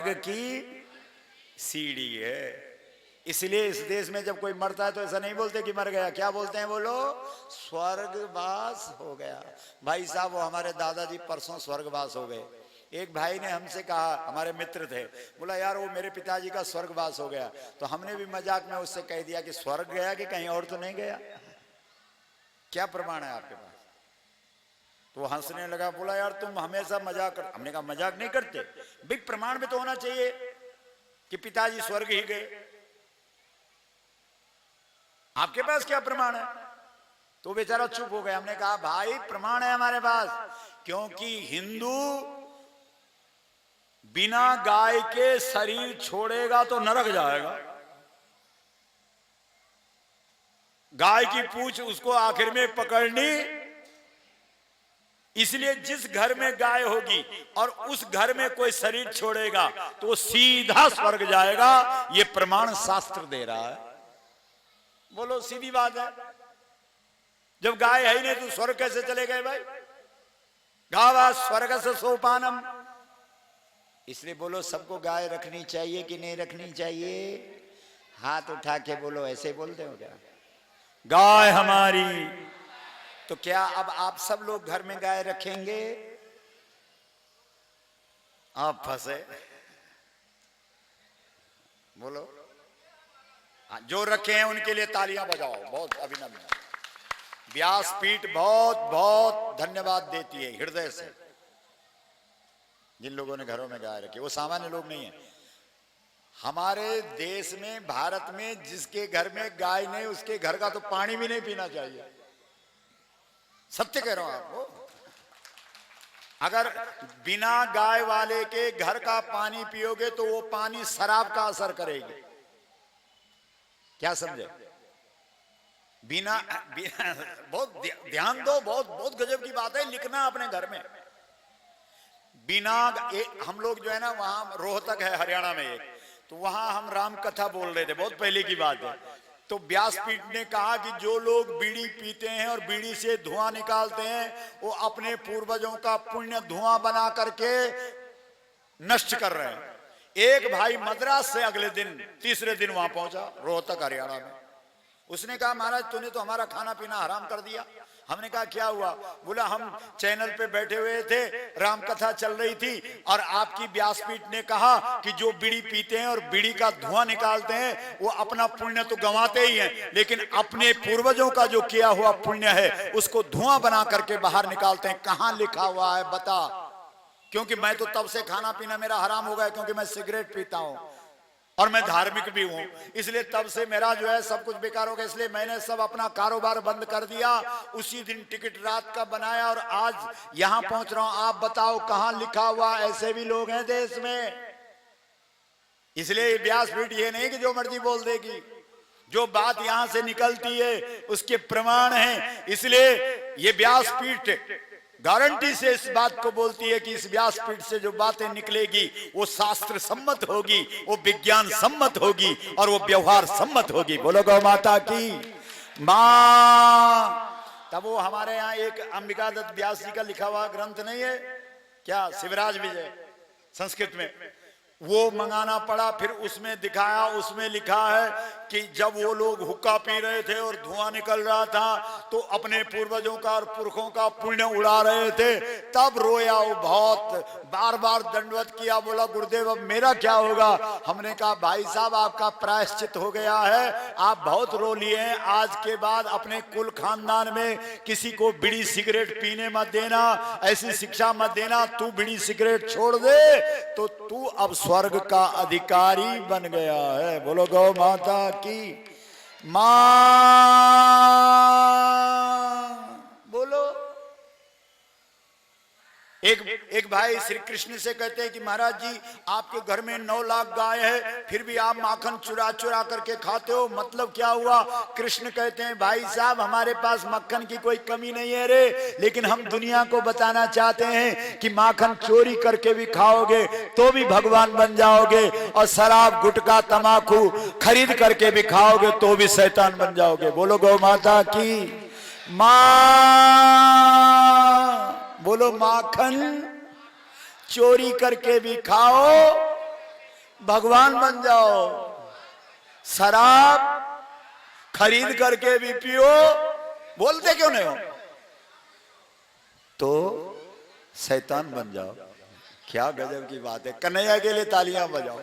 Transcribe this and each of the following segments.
स्वर्ग की सीढ़ी है। इसलिए इस देश में जब कोई मरता है तो ऐसा नहीं बोलते कि मर गया, क्या बोलते हैं बोलो? स्वर्गवास हो गया। भाई साहब, वो हमारे दादाजी परसों स्वर्गवास हो गए। एक भाई ने हमसे कहा, हमारे मित्र थे, बोला यार वो मेरे पिताजी का स्वर्गवास हो गया। तो हमने भी मजाक में उससे कह दिया कि स्वर्ग गया कि कहीं और तो नहीं गया, क्या प्रमाण है आपके पास? तो वो हंसने लगा, बोला यार तुम हमेशा मजाक कर। हमने कहा मजाक नहीं करते भाई, प्रमाण भी तो होना चाहिए कि पिताजी स्वर्ग ही गए। आपके पास क्या प्रमाण है? तो बेचारा चुप हो गया। हमने कहा भाई प्रमाण है हमारे पास, क्योंकि हिंदू बिना गाय के शरीर छोड़ेगा तो नरक जाएगा। गाय की पूंछ उसको आखिर में पकड़नी, इसलिए जिस घर में गाय होगी और उस घर में कोई शरीर छोड़ेगा तो सीधा स्वर्ग जाएगा। ये प्रमाण शास्त्र दे रहा है। बोलो सीधी बात है। जब गाय है ही नहीं तो स्वर्ग कैसे चले गए भाई? गावा स्वर्ग से सोपानम। इसलिए बोलो सबको गाय रखनी चाहिए कि नहीं रखनी चाहिए? हाथ उठा के बोलो। ऐसे बोलते हो क्या? गाय हमारी। तो क्या अब आप सब लोग घर में गाय रखेंगे? आप फंसे। बोलो हाँ, जो रखे हैं उनके लिए तालियां बजाओ। बहुत अभिनंदन। व्यासपीठ बहुत बहुत धन्यवाद देती है हृदय से जिन लोगों ने घरों में गाय रखी। वो सामान्य लोग नहीं है। हमारे देश में, भारत में जिसके घर में गाय नहीं उसके घर का तो पानी भी नहीं पीना चाहिए। सत्य कह रहा हूं आपको। अगर बिना गाय वाले के घर का पानी पियोगे तो वो पानी शराब का असर करेगी। क्या समझे? बिना बहुत ध्यान दो। बहुत बहुत गजब की बात है, लिखना अपने घर में। बिना हम लोग जो है ना, वहां रोहतक है हरियाणा में एक, तो वहां हम राम कथा बोल रहे थे, बहुत पहले की बात है। तो व्यासपीठ ने कहा कि जो लोग बीड़ी पीते हैं और बीड़ी से धुआं निकालते हैं वो अपने पूर्वजों का पुण्य धुआं बना करके नष्ट कर रहे हैं। एक भाई मद्रास से अगले दिन, तीसरे दिन वहां पहुंचा, रोहतक हरियाणा में। उसने कहा महाराज तूने तो हमारा खाना पीना हराम कर दिया। हमने कहा क्या हुआ? बोला हम चैनल पे बैठे हुए थे, राम कथा चल रही थी और आपकी व्यासपीठ ने कहा कि जो बीड़ी पीते हैं और बीड़ी का धुआं निकालते हैं वो अपना पुण्य तो गंवाते ही हैं, लेकिन अपने पूर्वजों का जो किया हुआ पुण्य है उसको धुआं बना करके बाहर निकालते हैं। कहां लिखा हुआ है बता? क्योंकि मैं तो तब से खाना पीना मेरा हराम हो गया, क्योंकि मैं सिगरेट पीता हूं और मैं धार्मिक भी हूं, इसलिए तब से मेरा जो है सब कुछ बेकार हो गया। इसलिए मैंने सब अपना कारोबार बंद कर दिया। उसी दिन टिकट रात का बनाया और आज यहां पहुंच रहा हूं। आप बताओ कहां लिखा हुआ? ऐसे भी लोग हैं देश में। इसलिए व्यासपीठ ये नहीं कि जो मर्जी बोल देगी, जो बात यहां से निकलती है उसके प्रमाण हैं। इसलिए ये व्यासपीठ गारंटी से इस बात को बोलती है कि इस व्यासपीठ से जो बातें निकलेगी वो शास्त्र सम्मत होगी, वो विज्ञान सम्मत होगी और वो व्यवहार सम्मत होगी। बोलो गौ माता की मां। तब वो हमारे यहाँ एक अंबिका दत्त व्यास जी का लिखा हुआ ग्रंथ नहीं है क्या, शिवराज विजय, संस्कृत में, वो मंगाना पड़ा। फिर उसमें दिखाया, उसमें लिखा है कि जब वो लोग हुक्का पी रहे थे और धुआं निकल रहा था तो अपने पूर्वजों का और पुरखों का पुण्य उड़ा रहे थे। तब रोया वो, बहुत बार बार दंडवत किया, बोला गुरुदेव अब मेरा क्या होगा? हमने कहा भाई साहब आपका प्रायश्चित हो गया है, आप बहुत रो लिए हैं। आज के बाद अपने कुल खानदान में किसी को बीड़ी सिगरेट पीने मत देना, ऐसी शिक्षा मत देना। तू बीड़ी सिगरेट छोड़ दे तो तू अब स्वर्ग का अधिकारी बन गया है। बोलो गौ माता की मां। बोलो। एक भाई श्री कृष्ण से कहते हैं कि महाराज जी आपके घर में 9 लाख गाय है, फिर भी आप माखन चुरा चुरा करके खाते हो, मतलब क्या हुआ? कृष्ण कहते हैं भाई साहब हमारे पास मक्खन की कोई कमी नहीं है रे, लेकिन हम दुनिया को बताना चाहते हैं कि माखन चोरी करके भी खाओगे तो भी भगवान बन जाओगे, और शराब गुटखा तमाकू खरीद करके भी खाओगे तो भी शैतान बन जाओगे। बोलो गौ माता की मां। बोलो माखन चोरी करके भी खाओ भगवान बन जाओ, शराब खरीद करके भी पियो, बोलते क्यों नहीं हो, तो शैतान बन जाओ। क्या गजब की बात है। कन्हैया के लिए तालियां बजाओ।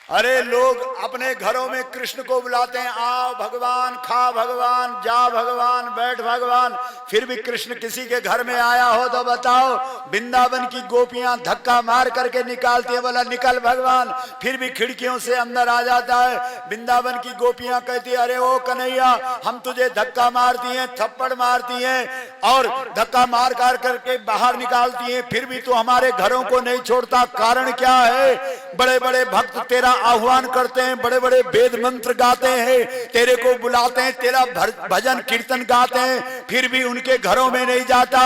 अरे लोग अपने घरों में कृष्ण को बुलाते हैं, आओ भगवान, खा भगवान, जा भगवान, बैठ भगवान, फिर भी कृष्ण किसी के घर में आया हो तो बताओ, वृंदावन की गोपियां धक्का मार करके निकालती है, बोला निकल भगवान, फिर भी खिड़कियों से अंदर आ जाता है। वृंदावन की गोपियां कहती है, अरे ओ कन्हैया, हम तुझे धक्का मारती हैं, थप्पड़ मारती हैं और धक्का मार कर करके बाहर निकालती हैं, फिर भी तू हमारे घरों को नहीं छोड़ता, कारण क्या है? बड़े बड़े भक्त तेरा आह्वान करते हैं, बड़े बड़े वेद मंत्र गाते हैं, तेरे को बुलाते हैं, तेरा भजन कीर्तन गाते हैं, फिर भी उनके घरों में नहीं जाता।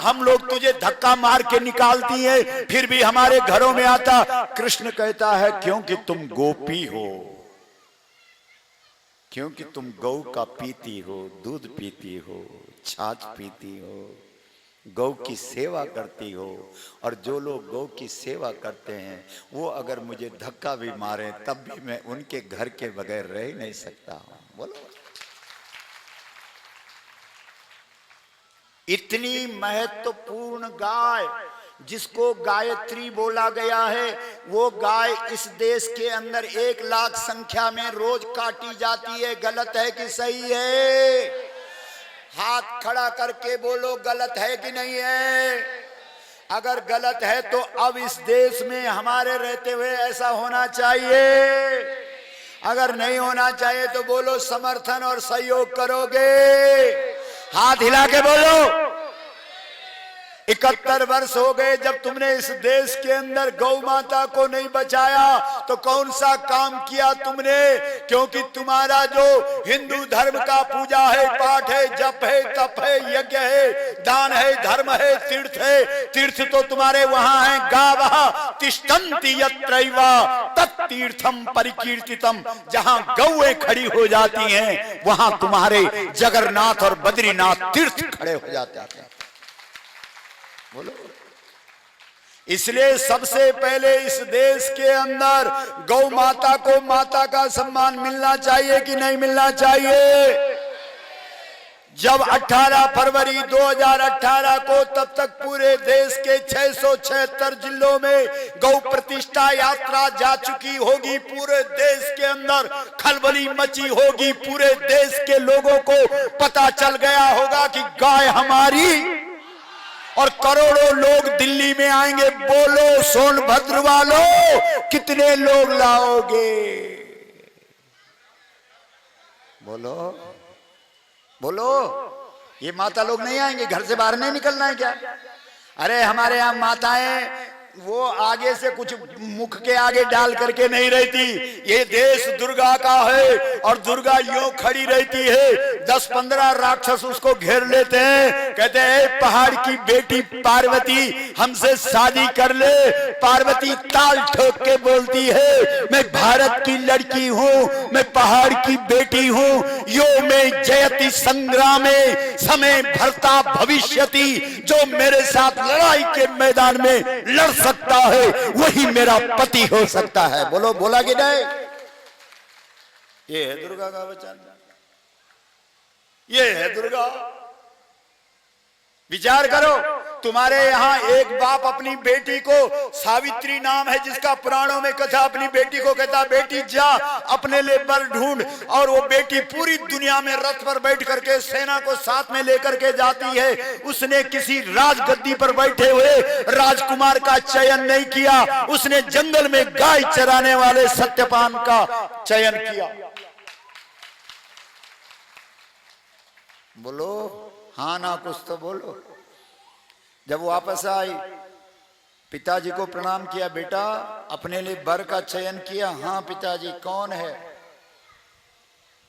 हम लोग तुझे धक्का मार के निकालती है, फिर भी हमारे घरों में आता। कृष्ण कहता है क्योंकि तुम गोपी हो, क्योंकि तुम गौ का पीती हो, दूध पीती हो, छाछ पीती हो, गौ की सेवा करती हो, और जो लोग गौ की सेवा करते हैं वो अगर मुझे धक्का भी मारे तब भी मैं उनके घर के बगैर रह ही नहीं सकता हूं। बोलो, इतनी महत्वपूर्ण गाय जिसको गायत्री बोला गया है, वो गाय इस देश के अंदर 1 लाख संख्या में रोज काटी जाती है। गलत है कि सही है? हाथ खड़ा करके बोलो, गलत है कि नहीं है? अगर गलत है तो अब इस देश में हमारे रहते हुए ऐसा होना चाहिए, अगर नहीं होना चाहिए तो बोलो समर्थन और सहयोग करोगे? हाथ हिला के बोलो। 71 वर्ष हो गए जब तुमने इस देश के अंदर गौ माता को नहीं बचाया, तो कौन सा काम किया तुमने? क्योंकि तुम्हारा जो हिंदू धर्म का पूजा है, पाठ है, जप है, तप है, यज्ञ है, दान है, धर्म है, तीर्थ है, तीर्थ तो तुम्हारे वहां है। गावः तिष्ठन्ति यत्रैव तत्तीर्थम परिकीर्तितम, जहां गौएं खड़ी हो जाती हैं वहां तुम्हारे जगन्नाथ और बद्रीनाथ तीर्थ खड़े हो जाते हैं। बोलो, इसलिए सबसे पहले इस देश के अंदर गौ माता को माता का सम्मान मिलना चाहिए कि नहीं मिलना चाहिए? जब 18 फरवरी 2018 को, तब तक पूरे देश के 676 जिलों में गौ प्रतिष्ठा यात्रा जा चुकी होगी, पूरे देश के अंदर खलबली मची होगी, पूरे देश के लोगों को पता चल गया होगा कि गाय हमारी, और करोड़ों लोग दिल्ली में आएंगे। बोलो सोनभद्र वालों, कितने लोग लाओगे? बोलो बोलो, ये माता लोग नहीं आएंगे? घर से बाहर नहीं निकलना है क्या? अरे हमारे यहाँ माताएं वो आगे से कुछ मुख के आगे डाल करके नहीं रहती। ये देश दुर्गा का है और दुर्गा यूं खड़ी रहती है, 10-15 राक्षस उसको घेर लेते हैं, कहते हैं पहाड़ की बेटी पार्वती हमसे शादी कर ले। पार्वती ताल ठोक के बोलती है, मैं भारत की लड़की हूँ, मैं पहाड़ की बेटी हूँ, यो में जयति संग्रामे समय भरता भविष्यति, जो मेरे साथ लड़ाई के मैदान में लड़ सकता है वही मेरा पति हो सकता है। बोलो, बोला कि नहीं? ये है दुर्गा का वचन, ये है दुर्गा। विचार करो, तुम्हारे यहाँ एक बाप अपनी बेटी को, सावित्री नाम है जिसका पुराणों में कथा, अपनी बेटी को कहता बेटी जा अपने लिए वर ढूंढ, और वो बेटी पूरी दुनिया में रथ पर बैठ करके सेना को साथ में लेकर के जाती है। उसने किसी राजगद्दी पर बैठे हुए राजकुमार का चयन नहीं किया, उसने जंगल में गाय चराने वाले सत्यपान का चयन किया। बोलो हाँ ना, कुछ तो बोलो। जब वापस आई, पिताजी को प्रणाम किया, बेटा अपने लिए वर का चयन किया? हाँ पिताजी। कौन है?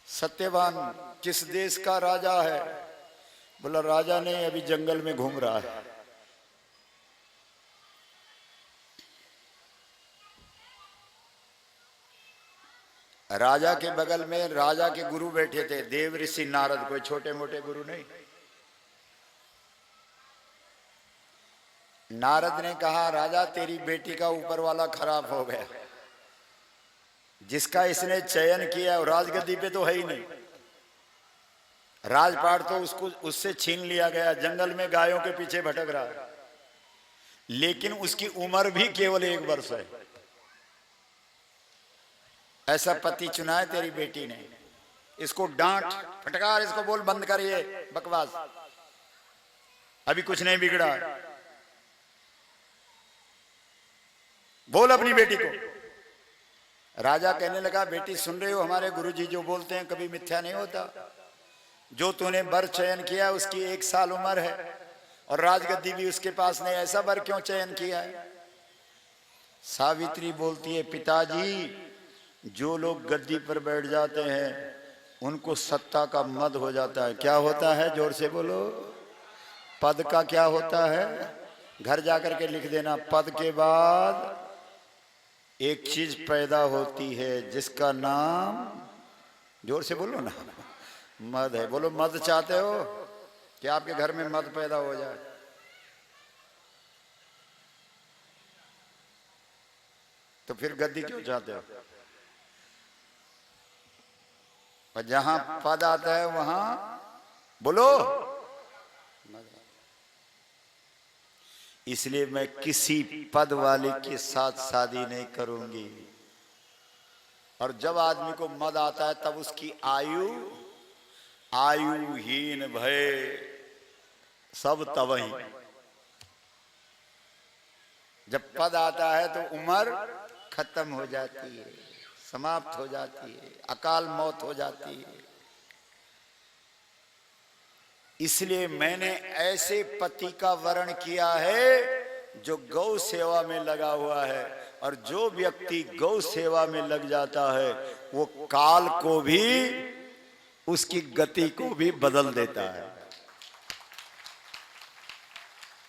सत्यवान। किस देश का राजा है? बोला राजा नहीं, अभी जंगल में घूम रहा है। राजा के बगल में राजा के गुरु बैठे थे, देव ऋषि नारद, कोई छोटे मोटे गुरु नहीं। नारद ने कहा राजा तेरी बेटी का ऊपर वाला खराब हो गया, जिसका इसने चयन किया और राजगद्दी पे तो है ही नहीं, राजपाट तो उसको उससे छीन लिया गया, जंगल में गायों के पीछे भटक रहा है, लेकिन उसकी उम्र भी केवल 1 वर्ष है। ऐसा पति चुना है तेरी बेटी ने, इसको डांट फटकार, इसको बोल बंद कर ये बकवास, अभी कुछ नहीं बिगड़ा, बोल अपनी बेटी को। राजा कहने लगा बेटी सुन रहे हो, हमारे गुरुजी जो बोलते हैं कभी मिथ्या नहीं होता, जो तूने वर चयन किया उसकी 1 साल उम्र है और राजगद्दी भी उसके पास नहीं, ऐसा वर क्यों चयन किया है? सावित्री बोलती है पिताजी जो लोग गद्दी पर बैठ जाते हैं उनको सत्ता का मद हो जाता है। क्या होता है? जोर से बोलो। पद का क्या होता है? घर जाकर के लिख देना, पद के बाद एक चीज पैदा होती है जिसका नाम, जोर से बोलो ना, मद है। बोलो मद चाहते हो कि आपके घर में मद पैदा हो जाए? तो फिर गद्दी क्यों चाहते हो? और जहां पद आता है वहां बोलो, इसलिए मैं किसी पद वाले के साथ शादी नहीं करूंगी। और जब आदमी को मद आता है तब उसकी आयुहीन भय सब तवही। जब पद आता है तो उम्र खत्म हो जाती है, समाप्त हो जाती है, अकाल मौत हो जाती है। इसलिए मैंने ऐसे पति का वर्ण किया है जो गौ सेवा में लगा हुआ है, और जो व्यक्ति गौ सेवा में लग जाता है वो काल को भी, उसकी गति को भी बदल देता है।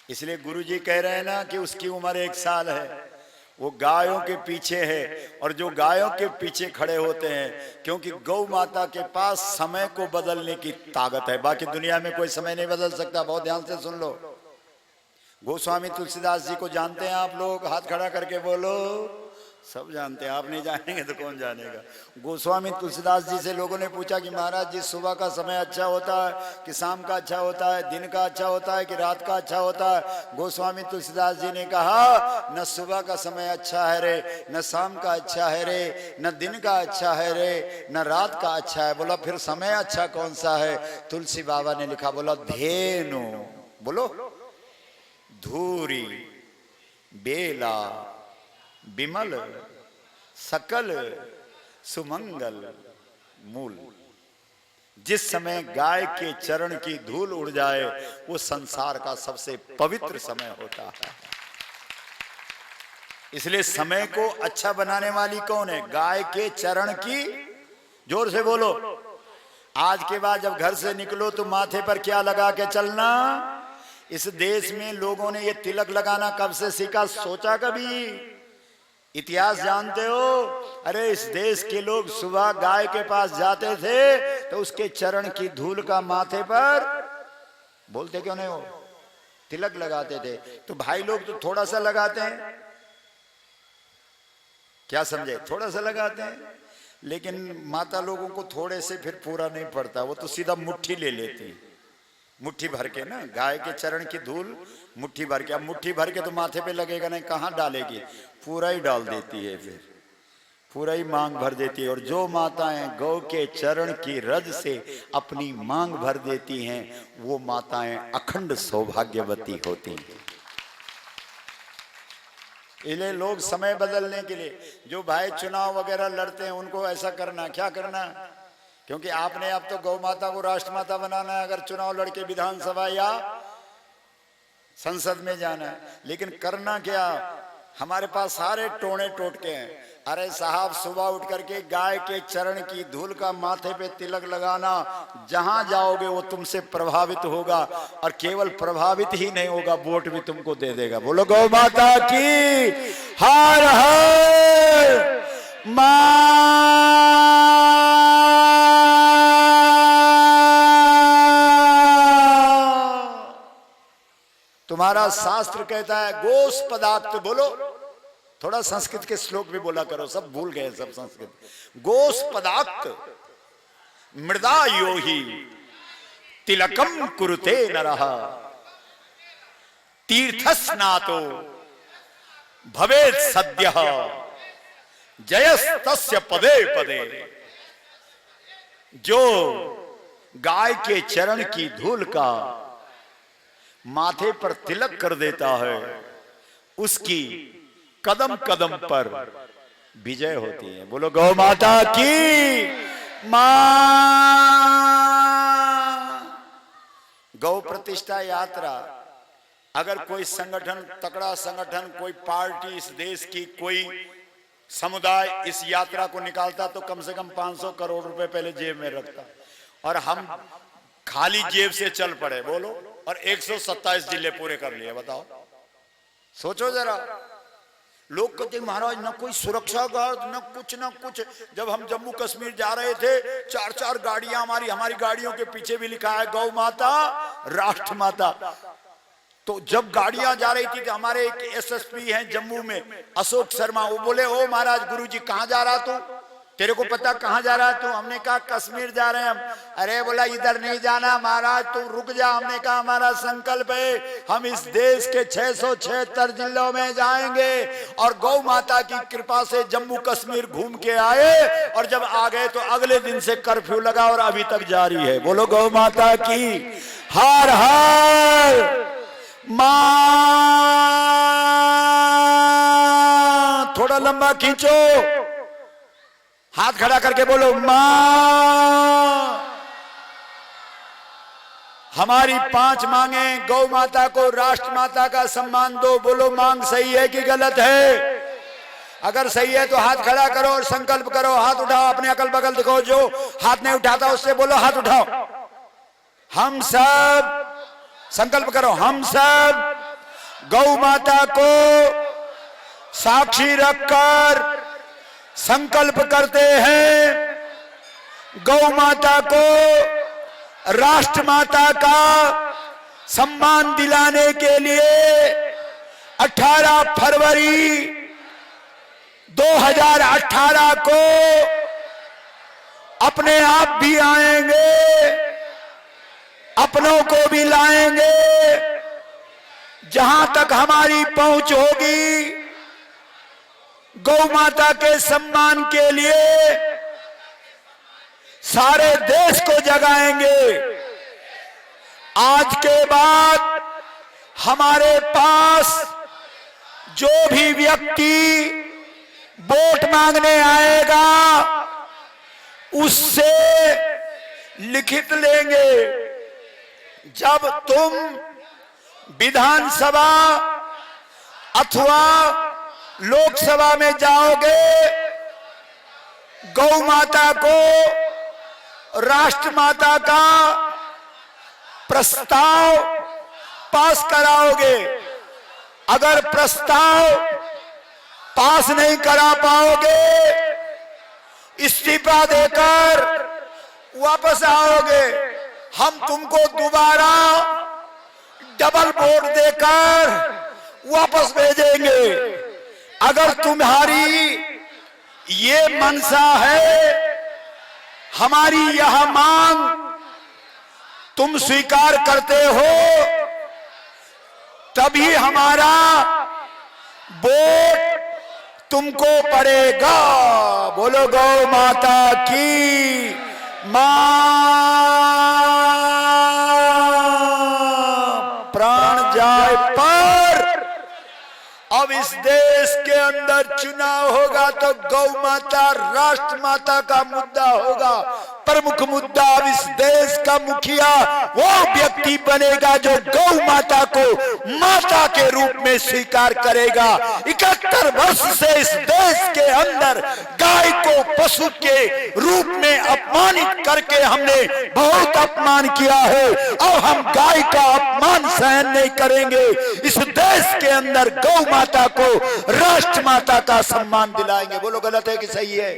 इसलिए गुरुजी कह रहे हैं ना कि उसकी उम्र 1 साल है, वो गायों के पीछे है, और जो गायों के पीछे खड़े होते हैं, क्योंकि गौ माता के पास समय को बदलने की ताकत है, बाकी दुनिया में कोई समय नहीं बदल सकता। बहुत ध्यान से सुन लो। गोस्वामी तुलसीदास जी को जानते हैं आप लोग? हाथ खड़ा करके बोलो। सब जानते हैं, आप नहीं जानेंगे तो कौन जानेगा। गोस्वामी तुलसीदास जी से लोगों ने पूछा कि महाराज जी सुबह का समय अच्छा होता है कि शाम का अच्छा होता है, दिन का अच्छा होता है कि रात का अच्छा होता है? गोस्वामी तुलसीदास जी ने कहा न सुबह का समय अच्छा है रे, न शाम का अच्छा है रे, न दिन का अच्छा है रे, न रात का अच्छा है। बोला फिर समय अच्छा कौन सा है? तुलसी बाबा ने लिखा, बोला धेनु, बोलो धूरी बेला विमल सकल सुमंगल मूल। जिस समय गाय के चरण की धूल उड़ जाए वो संसार का सबसे पवित्र समय होता है। इसलिए समय को अच्छा बनाने वाली कौन है? गाय के चरण की, जोर से बोलो। आज के बाद जब घर से निकलो तो माथे पर क्या लगा के चलना? इस देश में लोगों ने ये तिलक लगाना कब से सीखा? सोचा कभी? इतिहास जानते हो? अरे इस देश के लोग सुबह गाय के पास जाते थे तो उसके चरण की धूल का माथे पर, बोलते क्यों नहीं हो, तिलक लगाते थे। तो भाई लोग तो थोड़ा सा लगाते हैं, क्या समझे? थोड़ा सा लगाते हैं, लेकिन माता लोगों को थोड़े से फिर पूरा नहीं पड़ता, वो तो सीधा मुट्ठी ले लेती है, मुट्ठी भर के ना, गाय के चरण की धूल मुट्ठी भर के। अब मुट्ठी भर के तो माथे पे लगेगा नहीं, कहाँ डालेगी? पूरा ही डाल देती है, फिर पूरा ही मांग भर देती है। और जो माताएं गौ के चरण की रज से अपनी मांग भर देती हैं वो माताएं अखंड सौभाग्यवती होती हैं। इसलिए लोग समय बदलने के लिए, जो भाई चुनाव वगैरह लड़ते हैं उनको ऐसा करना, क्या करना? क्योंकि आपने अब तो गौ माता को राष्ट्रमाता बनाना है अगर चुनाव लड़के विधानसभा या संसद में जाना है। लेकिन करना क्या? हमारे पास सारे टोने टोटके हैं। अरे साहब सुबह उठ करके गाय के चरण की धूल का माथे पे तिलक लगाना, जहां जाओगे वो तुमसे प्रभावित होगा, और केवल प्रभावित ही नहीं होगा, वोट भी तुमको दे देगा। बोलो गौ माता की हर हर तुम्हारा हमारा शास्त्र कहता है गोस पदार्थ, बोलो थोड़ा संस्कृत के श्लोक भी बोला करो, सब भूल गए सब संस्कृत। गोस पदार्थ मृदा यो ही तिलकम कुरुते नरः तीर्थस्नातो भवेत् सद्यः जयस्तस्य पदे पदे। जो गाय के चरण की धूल का माथे पर तिलक कर देता है उसकी कदम कदम पर विजय होती है। बोलो गौ माता की मां। गौ प्रतिष्ठा यात्रा, अगर कोई संगठन, तगड़ा संगठन, कोई पार्टी इस देश की, कोई समुदाय इस यात्रा को निकालता तो कम से कम 500 करोड़ रुपए पहले जेब में रखता, और हम खाली जेब से चल पड़े, बोलो, और 127 जिले पूरे कर लिए। बताओ, सोचो जरा। लोग कहते महाराज न कोई सुरक्षा गार्ड, न कुछ। जब हम जम्मू कश्मीर जा रहे थे, 4-4 गाड़ियां हमारी गाड़ियों के पीछे भी लिखा है गौ माता राष्ट्र माता। तो जब गाड़ियां जा रही थी तो हमारे एक एसएसपी हैं जम्मू में, अशोक शर्मा, वो बोले ओ महाराज गुरुजी कहां जा रहा तू, तेरे को पता कहां जा रहा तू? हमने कहा कश्मीर जा रहे हैं हम। अरे बोला इधर नहीं जाना महाराज, तू रुक जा। हमने कहा हमारा संकल्प है हम इस देश के 676 जिलों में जाएंगे, और गौ माता की कृपा से जम्मू कश्मीर घूम के आए, और जब आ गए तो अगले दिन से कर्फ्यू लगा और अभी तक जारी है। बोलो गौ माता की हर हर मां। थोड़ा लंबा खींचो, हाथ खड़ा करके बोलो मां। हमारी 5 मांगे, गौ माता को राष्ट्र माता का सम्मान दो। बोलो मांग सही है कि गलत है? अगर सही है तो हाथ खड़ा करो और संकल्प करो। हाथ उठाओ, अपने अकल बगल दिखाओ, जो हाथ नहीं उठाता उससे बोलो हाथ उठाओ। हम सब संकल्प करो, हम सब गौ माता को साक्षी रखकर संकल्प करते हैं गौ माता को राष्ट्र माता का सम्मान दिलाने के लिए 18 फरवरी 2018 को अपने आप भी आएंगे, अपनों को भी लाएंगे। जहां तक हमारी पहुंच होगी गौ माता के सम्मान के लिए सारे देश को जगाएंगे। आज के बाद हमारे पास जो भी व्यक्ति वोट मांगने आएगा उससे लिखित लेंगे, जब तुम विधानसभा अथवा लोकसभा में जाओगे गौ माता को राष्ट्र माता का प्रस्ताव पास कराओगे। अगर प्रस्ताव पास नहीं करा पाओगे, इस्तीफा देकर वापस आओगे, हम तुमको दोबारा डबल वोट देकर वापस भेजेंगे। अगर तुम्हारी ये मनसा है, हमारी यह मांग तुम स्वीकार करते हो, तभी हमारा वोट तुमको पड़ेगा। बोलो गौ माता की मां। प्राण जाए पर अब इस देश के अंदर चुनाव होगा तो गौ माता राष्ट्र माता का मुद्दा होगा। प्रमुख मुद्दा अब इस देश का मुखिया वो व्यक्ति बनेगा जो गौ माता को माता के रूप में स्वीकार करेगा। 71 वर्ष से इस देश के अंदर गाय को पशु के रूप में अपमानित करके हमने बहुत अपमान किया है। अब हम गाय का अपमान सहन नहीं करेंगे। इस देश के अंदर गौ माता को राष्ट्र माता का सम्मान दिलाएंगे। बोलो गलत है कि सही है?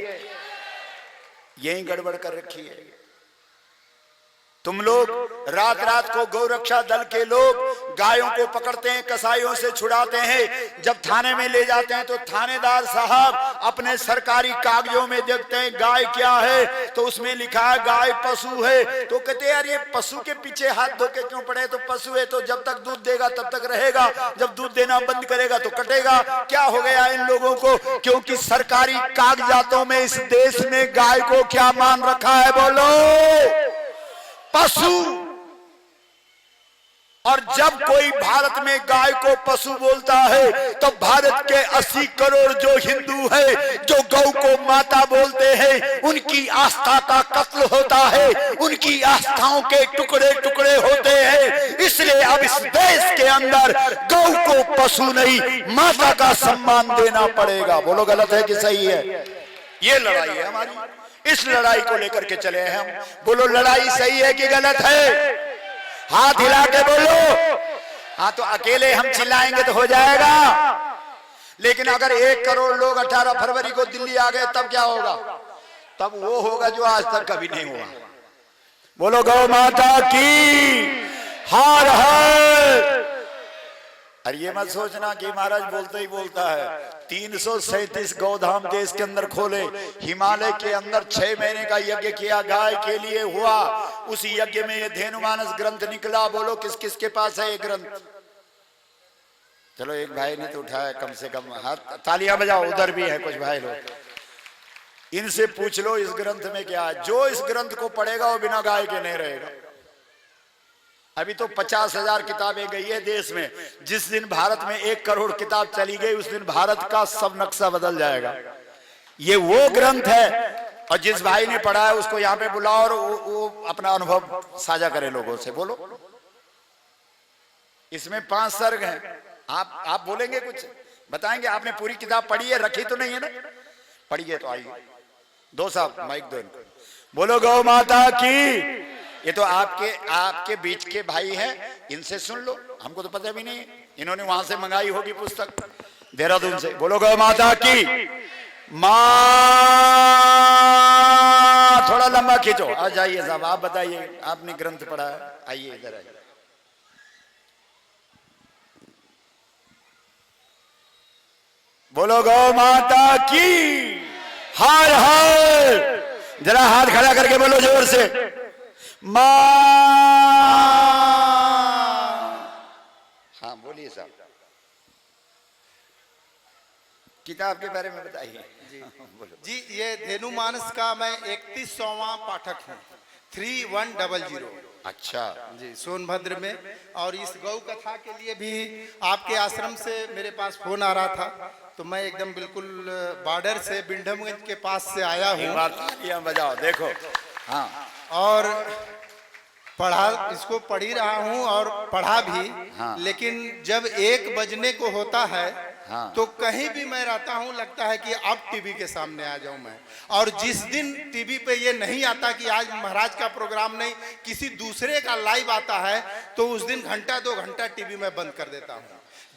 यही गड़बड़ कर रखी है। तुम लोग रात रात को गौरक्षा दल के लोग गायों को पकड़ते हैं, कसाईयों से छुड़ाते हैं। जब थाने में ले जाते हैं तो थानेदार साहब अपने सरकारी कागजों में देखते हैं गाय क्या है, तो उसमें लिखा है गाय पशु है। तो कहते हैं यार ये पशु के पीछे हाथ धो के क्यों पड़े, तो पशु है तो जब तक दूध देगा तब तक रहेगा, जब दूध देना बंद करेगा तो कटेगा। क्या हो गया इन लोगों को? क्योंकि सरकारी कागजातों में इस देश में गाय को क्या मान रखा है? बोलो, पशु। और जब कोई भारत में गाय को पशु बोलता है तो भारत के 80 करोड़ जो हिंदू है, जो गौ को माता बोलते हैं, उनकी आस्था का कत्ल होता है, उनकी आस्थाओं के टुकड़े टुकड़े होते हैं। इसलिए अब इस देश के अंदर गौ को पशु नहीं, माता का सम्मान देना पड़ेगा। बोलो गलत है कि सही है? ये लड़ाई है हमारी, इस लड़ाई को लेकर के चले हैं हम। बोलो लड़ाई सही है कि गलत है? हाथ हिला के बोलो। हाँ, तो अकेले हम चिल्लाएंगे तो हो जाएगा, लेकिन अगर 1 करोड़ लोग 18 फरवरी को दिल्ली आ गए तब क्या होगा? तब वो होगा जो आज तक कभी नहीं हुआ। बोलो गौ माता की हार है। अरे ये मत सोचना कि महाराज बोलते ही बोलता है। 337 गौधाम देश के अंदर खोले, हिमालय के अंदर 6 महीने का यज्ञ किया, गाय के लिए हुआ। उस यज्ञ में ये धेनुमानस ग्रंथ निकला। बोलो किस किस के पास है ये ग्रंथ? चलो एक भाई ने तो उठाया, कम से कम हाथ, तालियां बजाओ। उधर भी है कुछ भाई लोग, इनसे पूछ लो इस ग्रंथ में क्या है। जो इस ग्रंथ को पढ़ेगा वो बिना गाय के नहीं रहेगा। अभी तो 50,000 किताबें गई है देश में। जिस दिन भारत में 1 करोड़ किताब चली गई उस दिन भारत का सब नक्शा बदल जाएगा। ये वो ग्रंथ है, और जिस भाई ने पढ़ा है उसको यहाँ पे बुलाओ और वो अपना अनुभव साझा करे लोगों से। बोलो, इसमें 5 सर्ग हैं। आप बोलेंगे, कुछ बताएंगे? आपने पूरी किताब पढ़ी है? रखी तो नहीं है ना? पढ़ी है तो आइए। दो साहब माइक दो इनको। बोलो गौ माता की। ये तो आपके बीच के भाई हैं, इनसे सुन लो। हमको तो पता भी नहीं, इन्होंने वहां से मंगाई होगी पुस्तक देहरादून से। बोलो गौ माता की। मां, थोड़ा लंबा खींचो। आ जाइए साहब, आप बताइए, आपने ग्रंथ पढ़ा है, आइए इधर आइए। बोलो गौ माता की हार हार। जरा हाथ खड़ा करके बोलो जोर से, मां। हाँ बोलिए साहब, किताब के बारे में बताइए। जी, ये धेनुमानस का मैं 31वां पाठक हूँ, 3100। अच्छा जी, सोनभद्र में। और इस गौ कथा के लिए भी आपके आश्रम से मेरे पास फोन आ रहा था, तो मैं एकदम बिल्कुल बॉर्डर से बिंडमगंज के पास से आया हूँ। बजाओ देखो। हाँ, और पढ़ा, इसको पढ़ ही रहा हूँ और पढ़ा भी। हाँ। लेकिन जब 1 बजने को होता है, हाँ। तो कहीं भी मैं रहता हूँ लगता है कि अब टीवी के सामने आ जाऊं मैं। और जिस दिन टीवी पे ये नहीं आता कि आज महाराज का प्रोग्राम नहीं, किसी दूसरे का लाइव आता है, तो उस दिन घंटा 2 घंटा टीवी में बंद कर देता हूँ।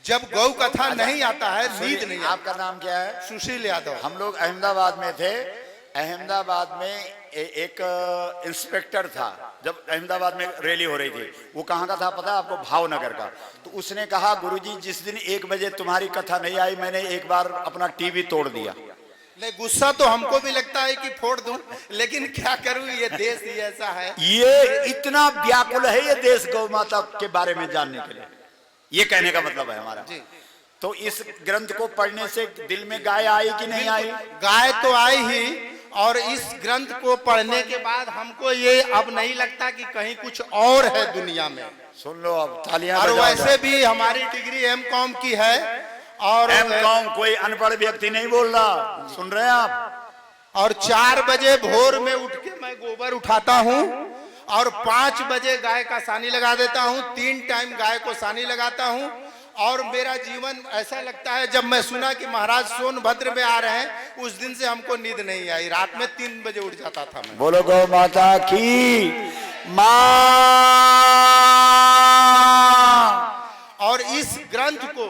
जब गौ कथा नहीं आता है, नींद नहीं। आपका नाम क्या है? सुशील यादव। हम लोग अहमदाबाद में थे। अहमदाबाद में एक इंस्पेक्टर था। जब अहमदाबाद में रैली हो रही थी, वो कहाँ का था पता है आपको? भावनगर का। तो उसने कहा, गुरुजी जिस दिन 1 बजे तुम्हारी कथा नहीं आई, मैंने एक बार अपना टीवी तोड़ दिया। ले, गुस्सा तो हमको भी लगता है कि फोड़ दूं, लेकिन क्या करूं, ये देश ही ऐसा है। ये इतना व्याकुल है ये देश गौ माता के बारे में जानने के लिए। ये कहने का मतलब है हमारा। तो इस ग्रंथ को पढ़ने से दिल में गाय आई कि नहीं आई? गाय तो आई ही। और इस ग्रंथ को पढ़ने के बाद हमको ये अब नहीं लगता कि कहीं कुछ और है दुनिया में। सुन लो अब, तालियां और बजाओ। वैसे भी हमारी डिग्री M.Com की है। और M.Com कोई अनपढ़ व्यक्ति नहीं बोल रहा, सुन रहे हैं आप? और 4 बजे भोर में उठ के मैं गोबर उठाता हूँ, और 5 बजे गाय का सानी लगा देता हूँ। 3 टाइम गाय को सानी लगाता हूँ। और मेरा जीवन ऐसा लगता है, जब मैं सुना कि महाराज सोनभद्र में आ रहे हैं, उस दिन से हमको नींद नहीं आई। रात में 3 बजे उठ जाता था मैं। बोलो गौ माता की मां। और इस ग्रंथ को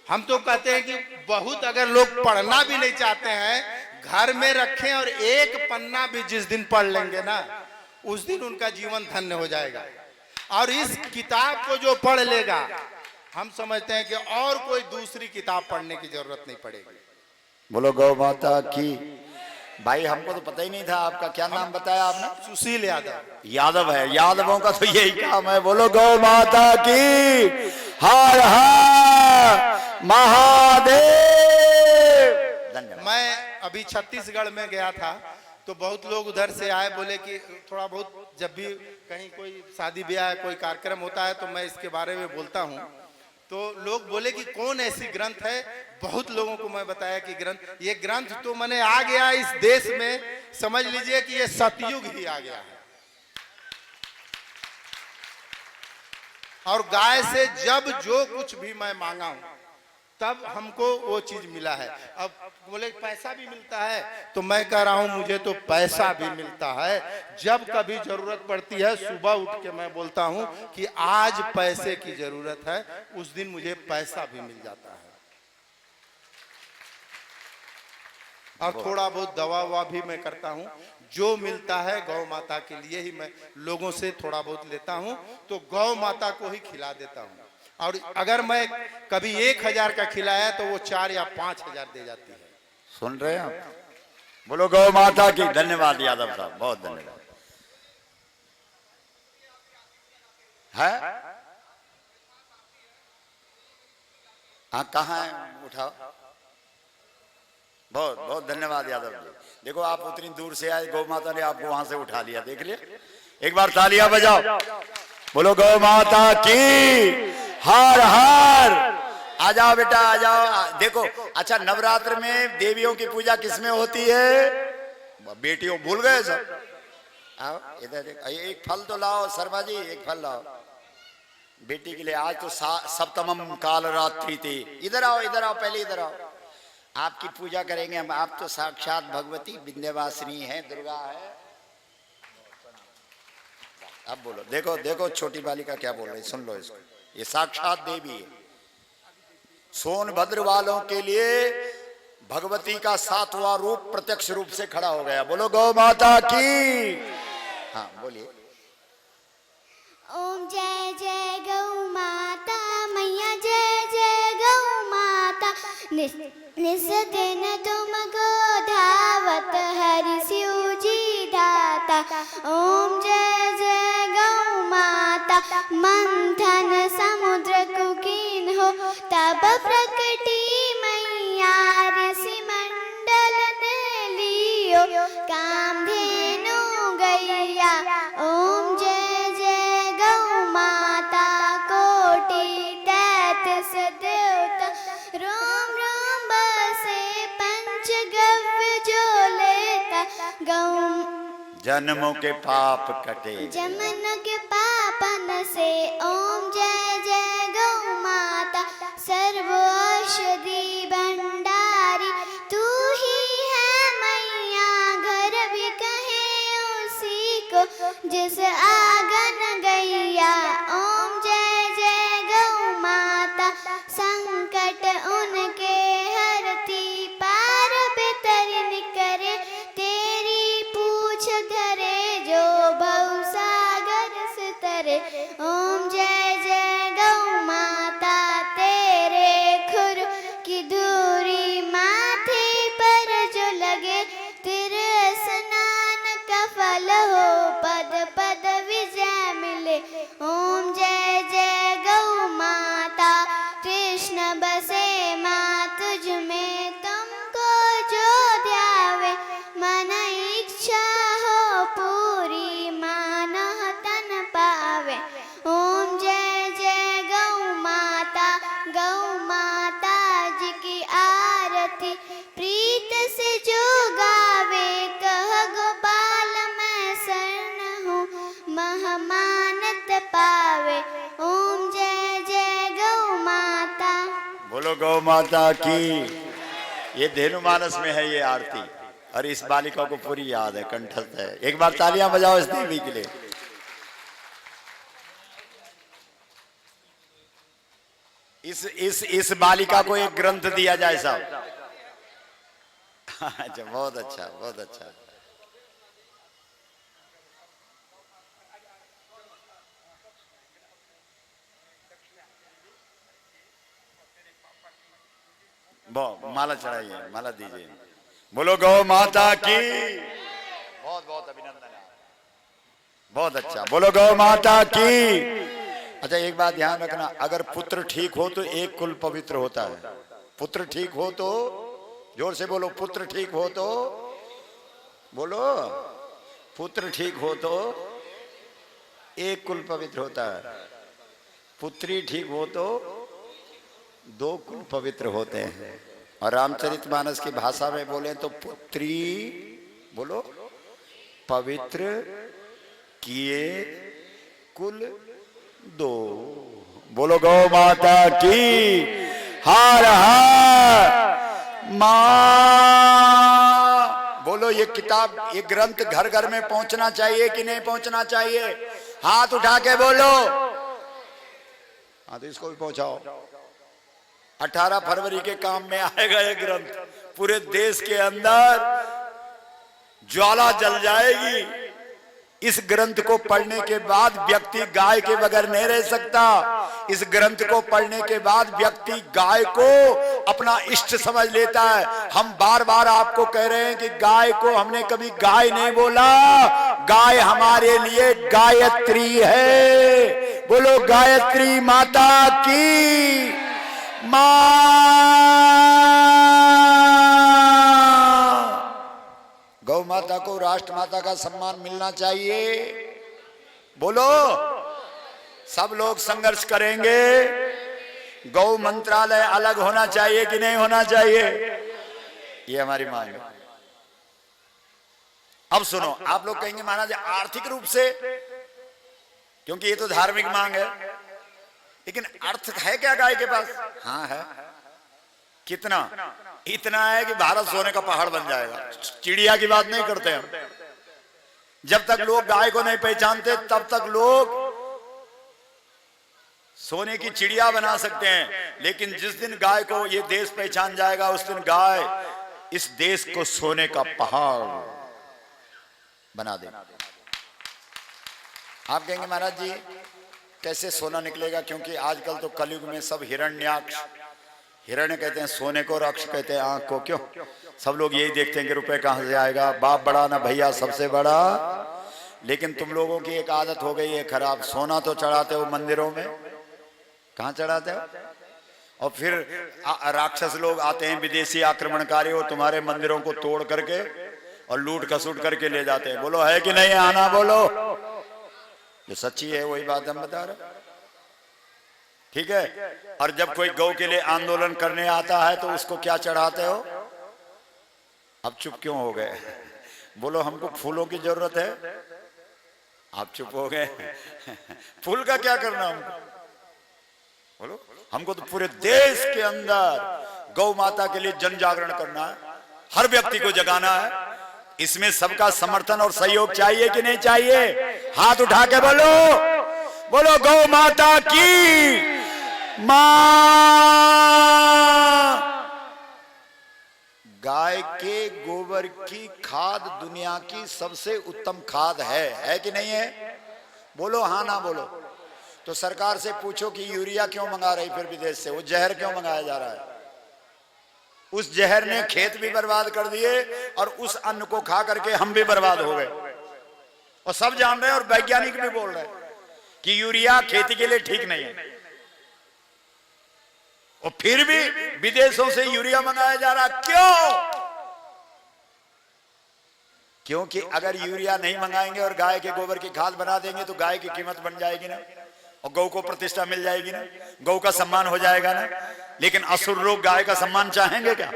हम तो कहते हैं कि बहुत अगर लोग पढ़ना भी नहीं चाहते हैं, घर में रखें और 1 पन्ना भी जिस दिन पढ़ लेंगे ना, उस दिन उनका जीवन धन्य हो जाएगा। और इस किताब को जो पढ़ लेगा, हम समझते हैं कि और कोई दूसरी किताब पढ़ने की जरूरत नहीं पड़ेगी। बोलो गौ माता की। भाई हमको तो पता ही नहीं था, आपका क्या नाम बताया आपने? सुशील यादव। यादव है, यादवों का तो यही काम है। बोलो गौ माता की। हर हर महादेव। धन्यवाद। मैं अभी छत्तीसगढ़ में गया था, तो बहुत लोग उधर से आए, बोले कि थोड़ा बहुत जब भी कहीं कोई शादी ब्याह कोई कार्यक्रम होता है तो मैं इसके बारे में बोलता हूँ। तो लोग बोले कि कौन ऐसी ग्रंथ है। बहुत लोगों को मैं बताया कि ये ग्रंथ तो मैंने आ गया इस देश में, समझ लीजिए कि ये सतयुग ही आ गया है। और गाय से जब जो कुछ भी मैं मांगा हूं तब हमको वो चीज मिला है। अब बोले पैसा भी मिलता है, तो मैं कह रहा हूं मुझे तो पैसा भी मिलता है। जब कभी जरूरत पड़ती है सुबह उठ के मैं बोलता हूं कि आज पैसे की जरूरत है, उस दिन मुझे पैसा भी मिल जाता है। और थोड़ा बहुत दवा ववा भी मैं करता हूं, जो मिलता है गौ माता के लिए ही मैं लोगों से थोड़ा बहुत लेता हूं, तो गौ माता को ही खिला देता हूं। और अगर मैं कभी 1000 का खिलाया तो वो 4 या 5000 दे जाती है। सुन रहे हैं आप? बोलो गौ माता की। धन्यवाद यादव साहब, बहुत धन्यवाद। है हाँ, कहाँ है? उठाओ। बहुत बहुत धन्यवाद यादव जी। देखो आप उतनी दूर से आए, गौ माता ने आपको वहां से उठा लिया, देख लिया। एक बार तालियां बजाओ। बोलो गौ माता की। हर हर। आ जाओ बेटा, आ जाओ। देखो अच्छा, नवरात्र में देवियों की पूजा किसमें होती है? बेटियों भूल गए सब। आओ इधर, एक फल तो लाओ शर्मा जी, एक फल लाओ बेटी के लिए। आज तो सप्तमम काल रात्रि थी। इधर आओ, इधर आओ, पहले इधर आओ। आपकी पूजा करेंगे हम। आप तो साक्षात भगवती विंध्यवासिनी है, दुर्गा है। अब बोलो। देखो देखो छोटी बालिका क्या बोल रही, सुन लो इसको। ये साक्षात देवी है। सोनभद्र वालों के लिए भगवती का 7वां रूप प्रत्यक्ष रूप से खड़ा हो गया। बोलो गौ माता की। हाँ बोलिए। ओम जय जय गौ माता मैया, जय जय गौ माता। निस दिन तुमको धावत हरि शिव जी दाता। ओम जय जय गौ माता। मंथन समुद्र कुकीन हो तब प्रकटी मैया। ऋषि मंडल ने लियो कामधेनु गैया। ओम जय जय गौ माता। कोटि 33 देवता रोम रोम बसे। पंचगव्य जो लेता गौ। जन्मों के पाप कटे, जन्मों के पापन से। ओम जय जय गौ माता। सर्वौषधि भंडारी तू ही है मैया। घर भी कहे उसी को जिस आंगन गैया। ओम जय जय गौ माता। संकट उनके हरती, पार बेतरनी करे। तेरी पूछ धरे जो भव सागर से तरे। ओम जय जय गौ माता। तेरे खुर की धूरी माथे पर जो लगे। तेरे स्नान का फल हो, पद पद विजय मिले। ओम जय जय गौ माता। कृष्ण बसे माँ तुझ में, तुमको जो ध्यावे। मन इच्छा हो पूरी, मानह तन पावे। ओम जय जय गौ माता। गौ माता जी की आरती प्रीत से जो गावे। कह गोपाल मैं शरण हूँ, महमानत पावे। ओम जय जय गौ माता। बोलो गौ माता की। ये धेनुमानस में है ये आरती, और इस बालिका को पूरी याद है, कंठस्थ है। एक बार तालियां बजाओ इस देवी के लिए। इस बालिका को एक ग्रंथ दिया जाए साहब। अच्छा, बहुत अच्छा, बहुत अच्छा। माला चढ़ाइए, माला दीजिए। बोलो गौ माता की। बहुत बहुत अभिनंदन है, बहुत अच्छा। बोलो गौ माता की। अच्छा एक बात ध्यान रखना, अगर पुत्र ठीक हो तो एक कुल पवित्र होता है। पुत्र ठीक हो तो, जोर से बोलो, पुत्र ठीक हो तो बोलो, पुत्र ठीक हो तो एक कुल पवित्र होता है। पुत्री ठीक हो तो दो कुल पवित्र होते हैं। और रामचरितमानस की भाषा में बोले तो पुत्री बोलो पवित्र किए कुल दो। बोलो गौ माता की। हर हर मां। बोलो ये किताब, ये ग्रंथ घर घर में पहुंचना चाहिए कि नहीं पहुंचना चाहिए? हाथ उठा के बोलो। हाँ तो इसको भी पहुंचाओ। 18 फरवरी के काम में आएगा ये ग्रंथ। पूरे देश के अंदर ज्वाला जल जाएगी। इस ग्रंथ को पढ़ने के बाद व्यक्ति गाय के बगैर नहीं रह सकता। इस ग्रंथ को पढ़ने के बाद व्यक्ति गाय को अपना इष्ट समझ लेता है। हम बार बार आपको कह रहे हैं कि गाय को हमने कभी गाय नहीं बोला। गाय हमारे लिए गायत्री है। बोलो गायत्री माता की। गौ माता को राष्ट्र माता का सम्मान मिलना चाहिए। बोलो सब लोग संघर्ष करेंगे। गौ मंत्रालय अलग होना चाहिए कि नहीं होना चाहिए? ये हमारी मांग है। अब सुनो, आप लोग कहेंगे महाराज आर्थिक रूप से, क्योंकि ये तो धार्मिक मांग है, लेकिन अर्थ है क्या गाय के पास? हाँ है। कितना? इतना है कि भारत सोने का पहाड़ बन जाएगा। चिड़िया की बात नहीं करते हम। जब तक लोग गाय को नहीं पहचानते तब तक लोग सोने की चिड़िया बना सकते हैं, लेकिन जिस दिन गाय को ये देश पहचान जाएगा उस दिन गाय इस देश को सोने का पहाड़ बना दे। आप कहेंगे महाराज जी कैसे सोना निकलेगा? क्योंकि आजकल तो कलयुग में सब हिरण्याक्ष, हिरण्य कहते हैं सोने को, रक्ष कहते हैं आंख को। क्यों? सब लोग यही देखते हैं कि रुपए कहां से आएगा। बाप बड़ा ना भैया सबसे बड़ा। लेकिन तुम लोगों की एक आदत हो गई है खराब। सोना तो चढ़ाते हो मंदिरों में, कहां चढ़ाते हो? और फिर राक्षस लोग आते हैं, विदेशी आक्रमणकारी, और तुम्हारे मंदिरों को तोड़ करके और लूट खसूट करके ले जाते हैं। बोलो है कि नहीं? आना बोलो। जो सच्ची है वही बात हम बता रहे। ठीक है। और जब कोई गौ के लिए आंदोलन करने आता है तो उसको क्या चढ़ाते हो? अब चुप क्यों हो गए? बोलो हमको फूलों की जरूरत है। आप चुप हो गए। फूल का क्या करना हमको? बोलो हमको तो पूरे देश के अंदर गौ माता के लिए जन जागरण करना है। हर व्यक्ति को जगाना है। इसमें सबका समर्थन और सहयोग चाहिए कि नहीं चाहिए? हाथ उठा के बोलो। बोलो गौ माता की। मां। गाय के गोबर की खाद दुनिया की सबसे उत्तम खाद है कि नहीं है? बोलो हाँ ना बोलो। तो सरकार से पूछो कि यूरिया क्यों मंगा रही फिर विदेश से? वो जहर क्यों मंगाया जा रहा है? उस जहर ने खेत भी बर्बाद कर दिए और उस अन्न को खा करके हम भी बर्बाद हो गए। और सब जान रहे हैं और वैज्ञानिक भी बोल रहे हैं कि यूरिया खेती के लिए ठीक नहीं है। और फिर भी विदेशों से यूरिया मंगाया जा रहा। क्यों? क्योंकि अगर यूरिया नहीं मंगाएंगे और गाय के गोबर की खाद बना देंगे तो गाय की कीमत बन जाएगी ना, और गौ को प्रतिष्ठा मिल जाएगी ना, गौ का सम्मान हो जाएगा ना। लेकिन असुर लोग गाय का सम्मान चाहेंगे क्या?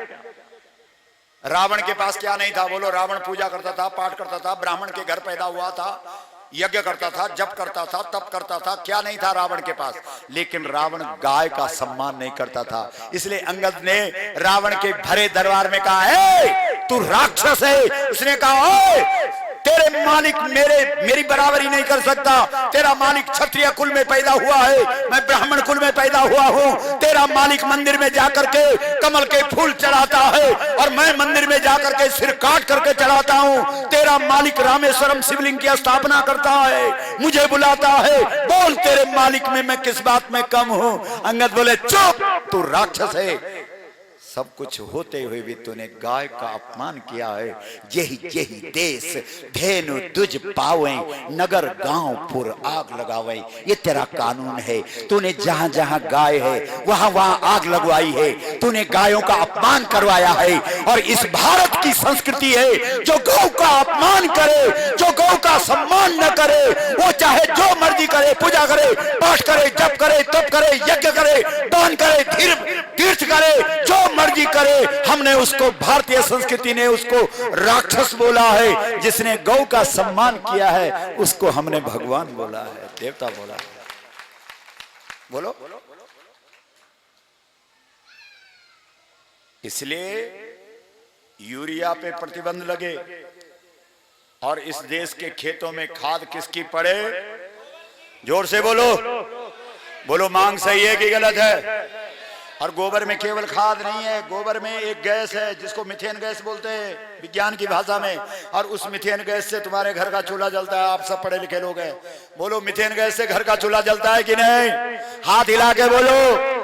रावण के पास क्या नहीं था? बोलो रावण पूजा करता था, पाठ करता था, ब्राह्मण के घर पैदा हुआ था, यज्ञ करता था, जप करता था, तप करता था। क्या नहीं था रावण के पास? लेकिन रावण गाय का सम्मान नहीं करता था। इसलिए अंगद ने रावण के भरे दरबार में कहा, ए, तू राक्षस है। उसने कहा, ओए, तेरे मालिक मेरी बराबरी नहीं कर सकता। तेरा मालिक क्षत्रिय कुल में पैदा हुआ है, मैं ब्राह्मण कुल में पैदा हुआ हूँ। तेरा मालिक मंदिर में जाकर के कमल के फूल चढ़ाता है और मैं मंदिर में जाकर के सिर काट करके चढ़ाता हूँ। तेरा मालिक रामेश्वरम शिवलिंग की स्थापना करता है, मुझे बुलाता है। बोल तेरे मालिक में मैं किस बात में कम हूँ? अंगद बोले, चुप, तू राक्षस है। सब कुछ होते हुए भी तूने गाय का अपमान किया है। यही यही देश धेनु तुझ पावे, नगर गांव पुर आग लगावे। ये तेरा कानून है। तूने जहां जहां गाय है वहां वहां आग लगवाई है। तूने गायों का अपमान करवाया है। और इस भारत की संस्कृति है, जो गौ का अपमान करे, जो गौ का सम्मान न करे, वो चाहे जो मर्जी करे, पूजा करे, पाठ करे, जप करे, तप करे, यज्ञ करे, दान करे, तीर्थ करे, जो मर्जी करे, हमने उसको, भारतीय संस्कृति ने उसको राक्षस बोला है। जिसने गौ का सम्मान किया है उसको हमने भगवान बोला है, देवता बोला है। बोलो। इसलिए यूरिया पे प्रतिबंध लगे और इस देश के खेतों में खाद किसकी पड़े? जोर से बोलो, बोलो। मांग सही है कि गलत है? और गोबर में केवल खाद नहीं है, गोबर में एक गैस है जिसको मीथेन गैस बोलते हैं विज्ञान की भाषा में। और उस मीथेन गैस से तुम्हारे घर का चूल्हा जलता है। आप सब पढ़े लिखे लोग हैं, बोलो मीथेन गैस से घर का चूल्हा जलता है कि नहीं? हाथ हिला के बोलो।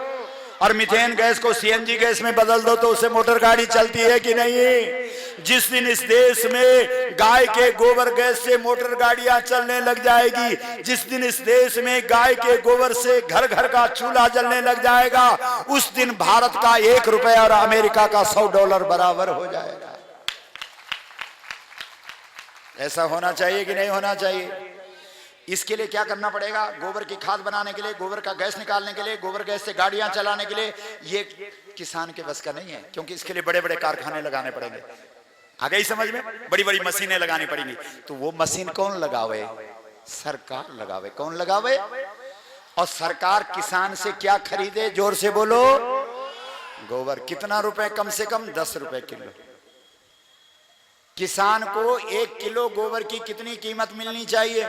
और मीथेन गैस को सीएनजी गैस में बदल दो तो उससे मोटर गाड़ी चलती है कि नहीं? जिस दिन इस देश में गाय के गोबर गैस से मोटर गाड़ियां चलने लग जाएगी, जिस दिन इस देश में गाय के गोबर से घर घर का चूल्हा जलने लग जाएगा, उस दिन भारत का ₹1 और अमेरिका का $100 बराबर हो जाएगा। ऐसा होना चाहिए कि नहीं होना चाहिए? इसके लिए क्या करना पड़ेगा? गोबर की खाद बनाने के लिए, गोबर का गैस निकालने के लिए, गोबर गैस से गाड़ियां चलाने के लिए, ये किसान के बस का नहीं है, क्योंकि इसके लिए बड़े बड़े कारखाने लगाने पड़ेंगे। आ गई समझ में? बड़ी बड़ी मशीनें लगानी पड़ेंगी। तो वो मशीन कौन लगावे? सरकार लगावे। कौन लगावे? और सरकार किसान से क्या खरीदे? जोर से बोलो। गोबर। कितना रुपए? कम से कम ₹10 किलो। किसान को 1 किलो गोबर की कितनी कीमत मिलनी चाहिए?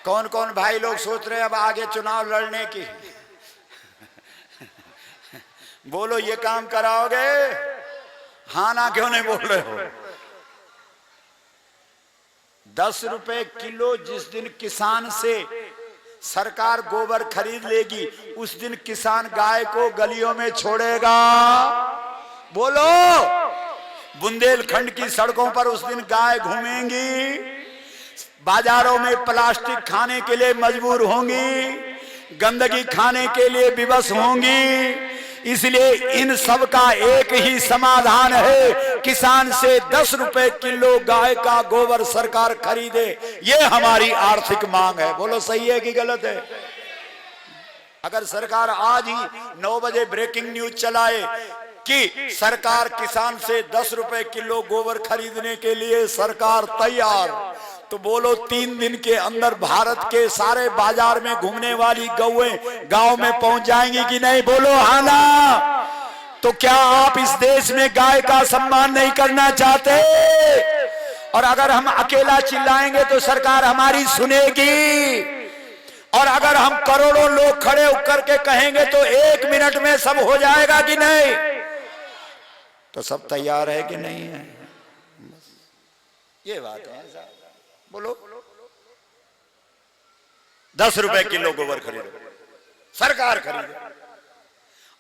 कौन कौन भाई लोग सोच रहे हैं अब आगे चुनाव लड़ने की? बोलो, ये काम कराओगे? हाँ ना क्यों नहीं बोल रहे हो? ₹10 किलो जिस दिन किसान से सरकार गोबर खरीद लेगी, उस दिन किसान गाय को गलियों में छोड़ेगा। बोलो। बुंदेलखंड की सड़कों पर उस दिन गाय घूमेंगी, बाजारों में प्लास्टिक खाने के लिए मजबूर होंगी, गंदगी खाने के लिए विवश होंगी। इसलिए इन सब का एक ही समाधान है, किसान से ₹10 किलो गाय का गोबर सरकार खरीदे। ये हमारी आर्थिक मांग है। बोलो, सही है कि गलत है? अगर सरकार आज ही 9 बजे ब्रेकिंग न्यूज चलाए कि सरकार किसान से ₹10 किलो गोबर खरीदने के लिए सरकार तैयार, तो बोलो 3 दिन के अंदर भारत के सारे बाजार में घूमने वाली गौएं गांव में पहुंच जाएंगी कि नहीं? बोलो हाँ ना। तो क्या आप इस देश में गाय का सम्मान नहीं करना चाहते? और अगर हम अकेला चिल्लाएंगे तो सरकार हमारी सुनेगी। और अगर हम करोड़ों लोग खड़े होकर के कहेंगे तो 1 मिनट में सब हो जाएगा कि नहीं? तो सब तैयार है कि नहीं है? ये बात है। बोलो। ₹10 किलो गोबर खरीदो, सरकार खरीदे।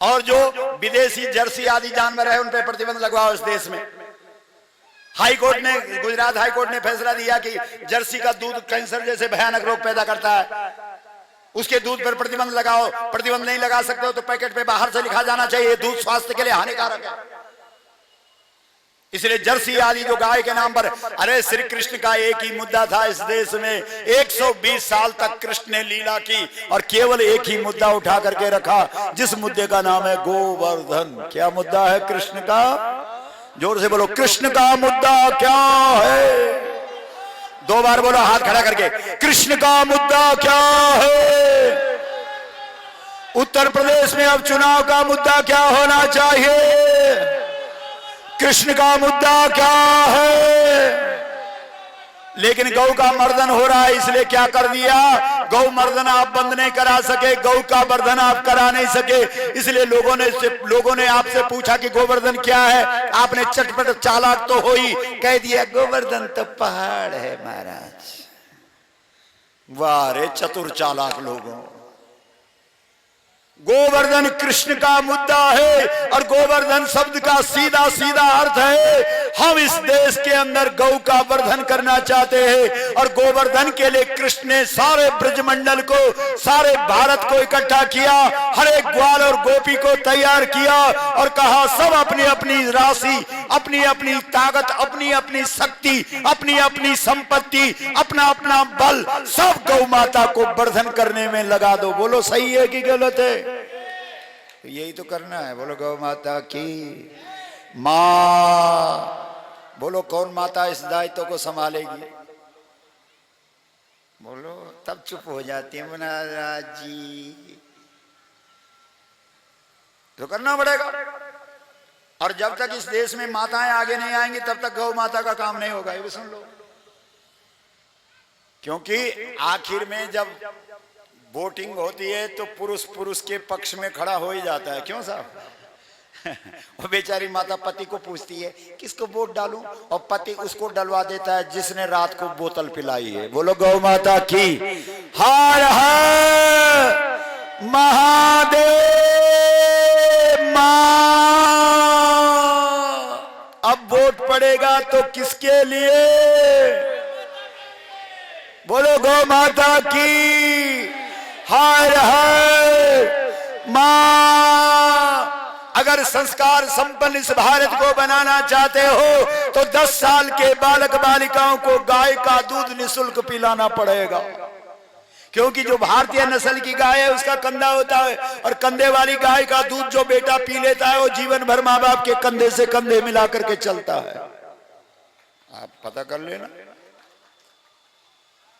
और जो विदेशी जर्सी आदि जानवर है उन पर प्रतिबंध लगवाओ इस देश में। हाई कोर्ट ने, गुजरात हाई कोर्ट ने फैसला दिया कि जर्सी का दूध कैंसर जैसे भयानक रोग पैदा करता है, उसके दूध पर प्रतिबंध लगाओ। प्रतिबंध नहीं लगा सकते हो तो पैकेट पे बाहर से लिखा जाना चाहिए दूध स्वास्थ्य के लिए हानिकारक है। इसलिए जर्सी आदि जो गाय के नाम पर, अरे श्री कृष्ण का एक ही मुद्दा था इस देश में। 120 साल तक कृष्ण ने लीला की और केवल एक ही मुद्दा उठा करके रखा, जिस मुद्दे का नाम है गोवर्धन। क्या मुद्दा है कृष्ण का? जोर से बोलो, कृष्ण का मुद्दा क्या है? 2 बार बोलो हाथ खड़ा करके, कृष्ण का मुद्दा क्या है? उत्तर प्रदेश में अब चुनाव का मुद्दा क्या होना चाहिए? कृष्ण का मुद्दा क्या है? लेकिन गौ का मर्दन हो रहा है, इसलिए क्या कर दिया? गौ मर्दन आप बंद नहीं करा सके, गौ का वर्धन आप करा नहीं सके। इसलिए लोगों ने आपसे पूछा कि गोवर्धन क्या है? आपने चटपट चालाक तो हो ही कह दिया गोवर्धन तो पहाड़ है महाराज। वाह रे चतुर चालाक लोगों। गोवर्धन कृष्ण का मुद्दा है और गोवर्धन शब्द का सीधा सीधा अर्थ है हम इस देश के अंदर गौ का वर्धन करना चाहते हैं। और गोवर्धन के लिए कृष्ण ने सारे ब्रजमंडल को, सारे भारत को इकट्ठा किया, हर एक ग्वाल और गोपी को तैयार किया और कहा सब अपनी अपनी राशि, अपनी अपनी ताकत, अपनी अपनी शक्ति, अपनी अपनी संपत्ति, अपना अपना बल सब गौ माता को वर्धन करने में लगा दो। बोलो सही है कि गलत है? यही तो करना है। बोलो गौ माता की मां। बोलो कौन माता इस दायित्व को संभालेगी? बोलो तब चुप हो जाती है महाराज जी। तो करना पड़ेगा। और जब तक इस देश में माताएं आगे नहीं आएंगी तब तक गौ माता का काम नहीं होगा। ये भी सुन लो। क्योंकि आखिर में जब वोटिंग होती है तो पुरुष पुरुष के पक्ष में खड़ा हो ही जाता है। क्यों साहब? वो बेचारी माता पति को पूछती है किसको वोट डालूं, और पति उसको डलवा देता है जिसने रात को बोतल पिलाई है। बोलो गौ माता की हर हर महादेव। मां अब वोट पड़ेगा तो किसके लिए? बोलो गौ माता की हर हर मां। अगर संस्कार संपन्न इस भारत को बनाना चाहते हो तो 10 साल के बालक बालिकाओं को गाय का दूध निःशुल्क पिलाना पड़ेगा। क्योंकि जो भारतीय नस्ल की गाय है उसका कंधा होता है, और कंधे वाली गाय का दूध जो बेटा पी लेता है वो जीवन भर माँ बाप के कंधे से कंधे मिला करके चलता है। आप पता कर लेना।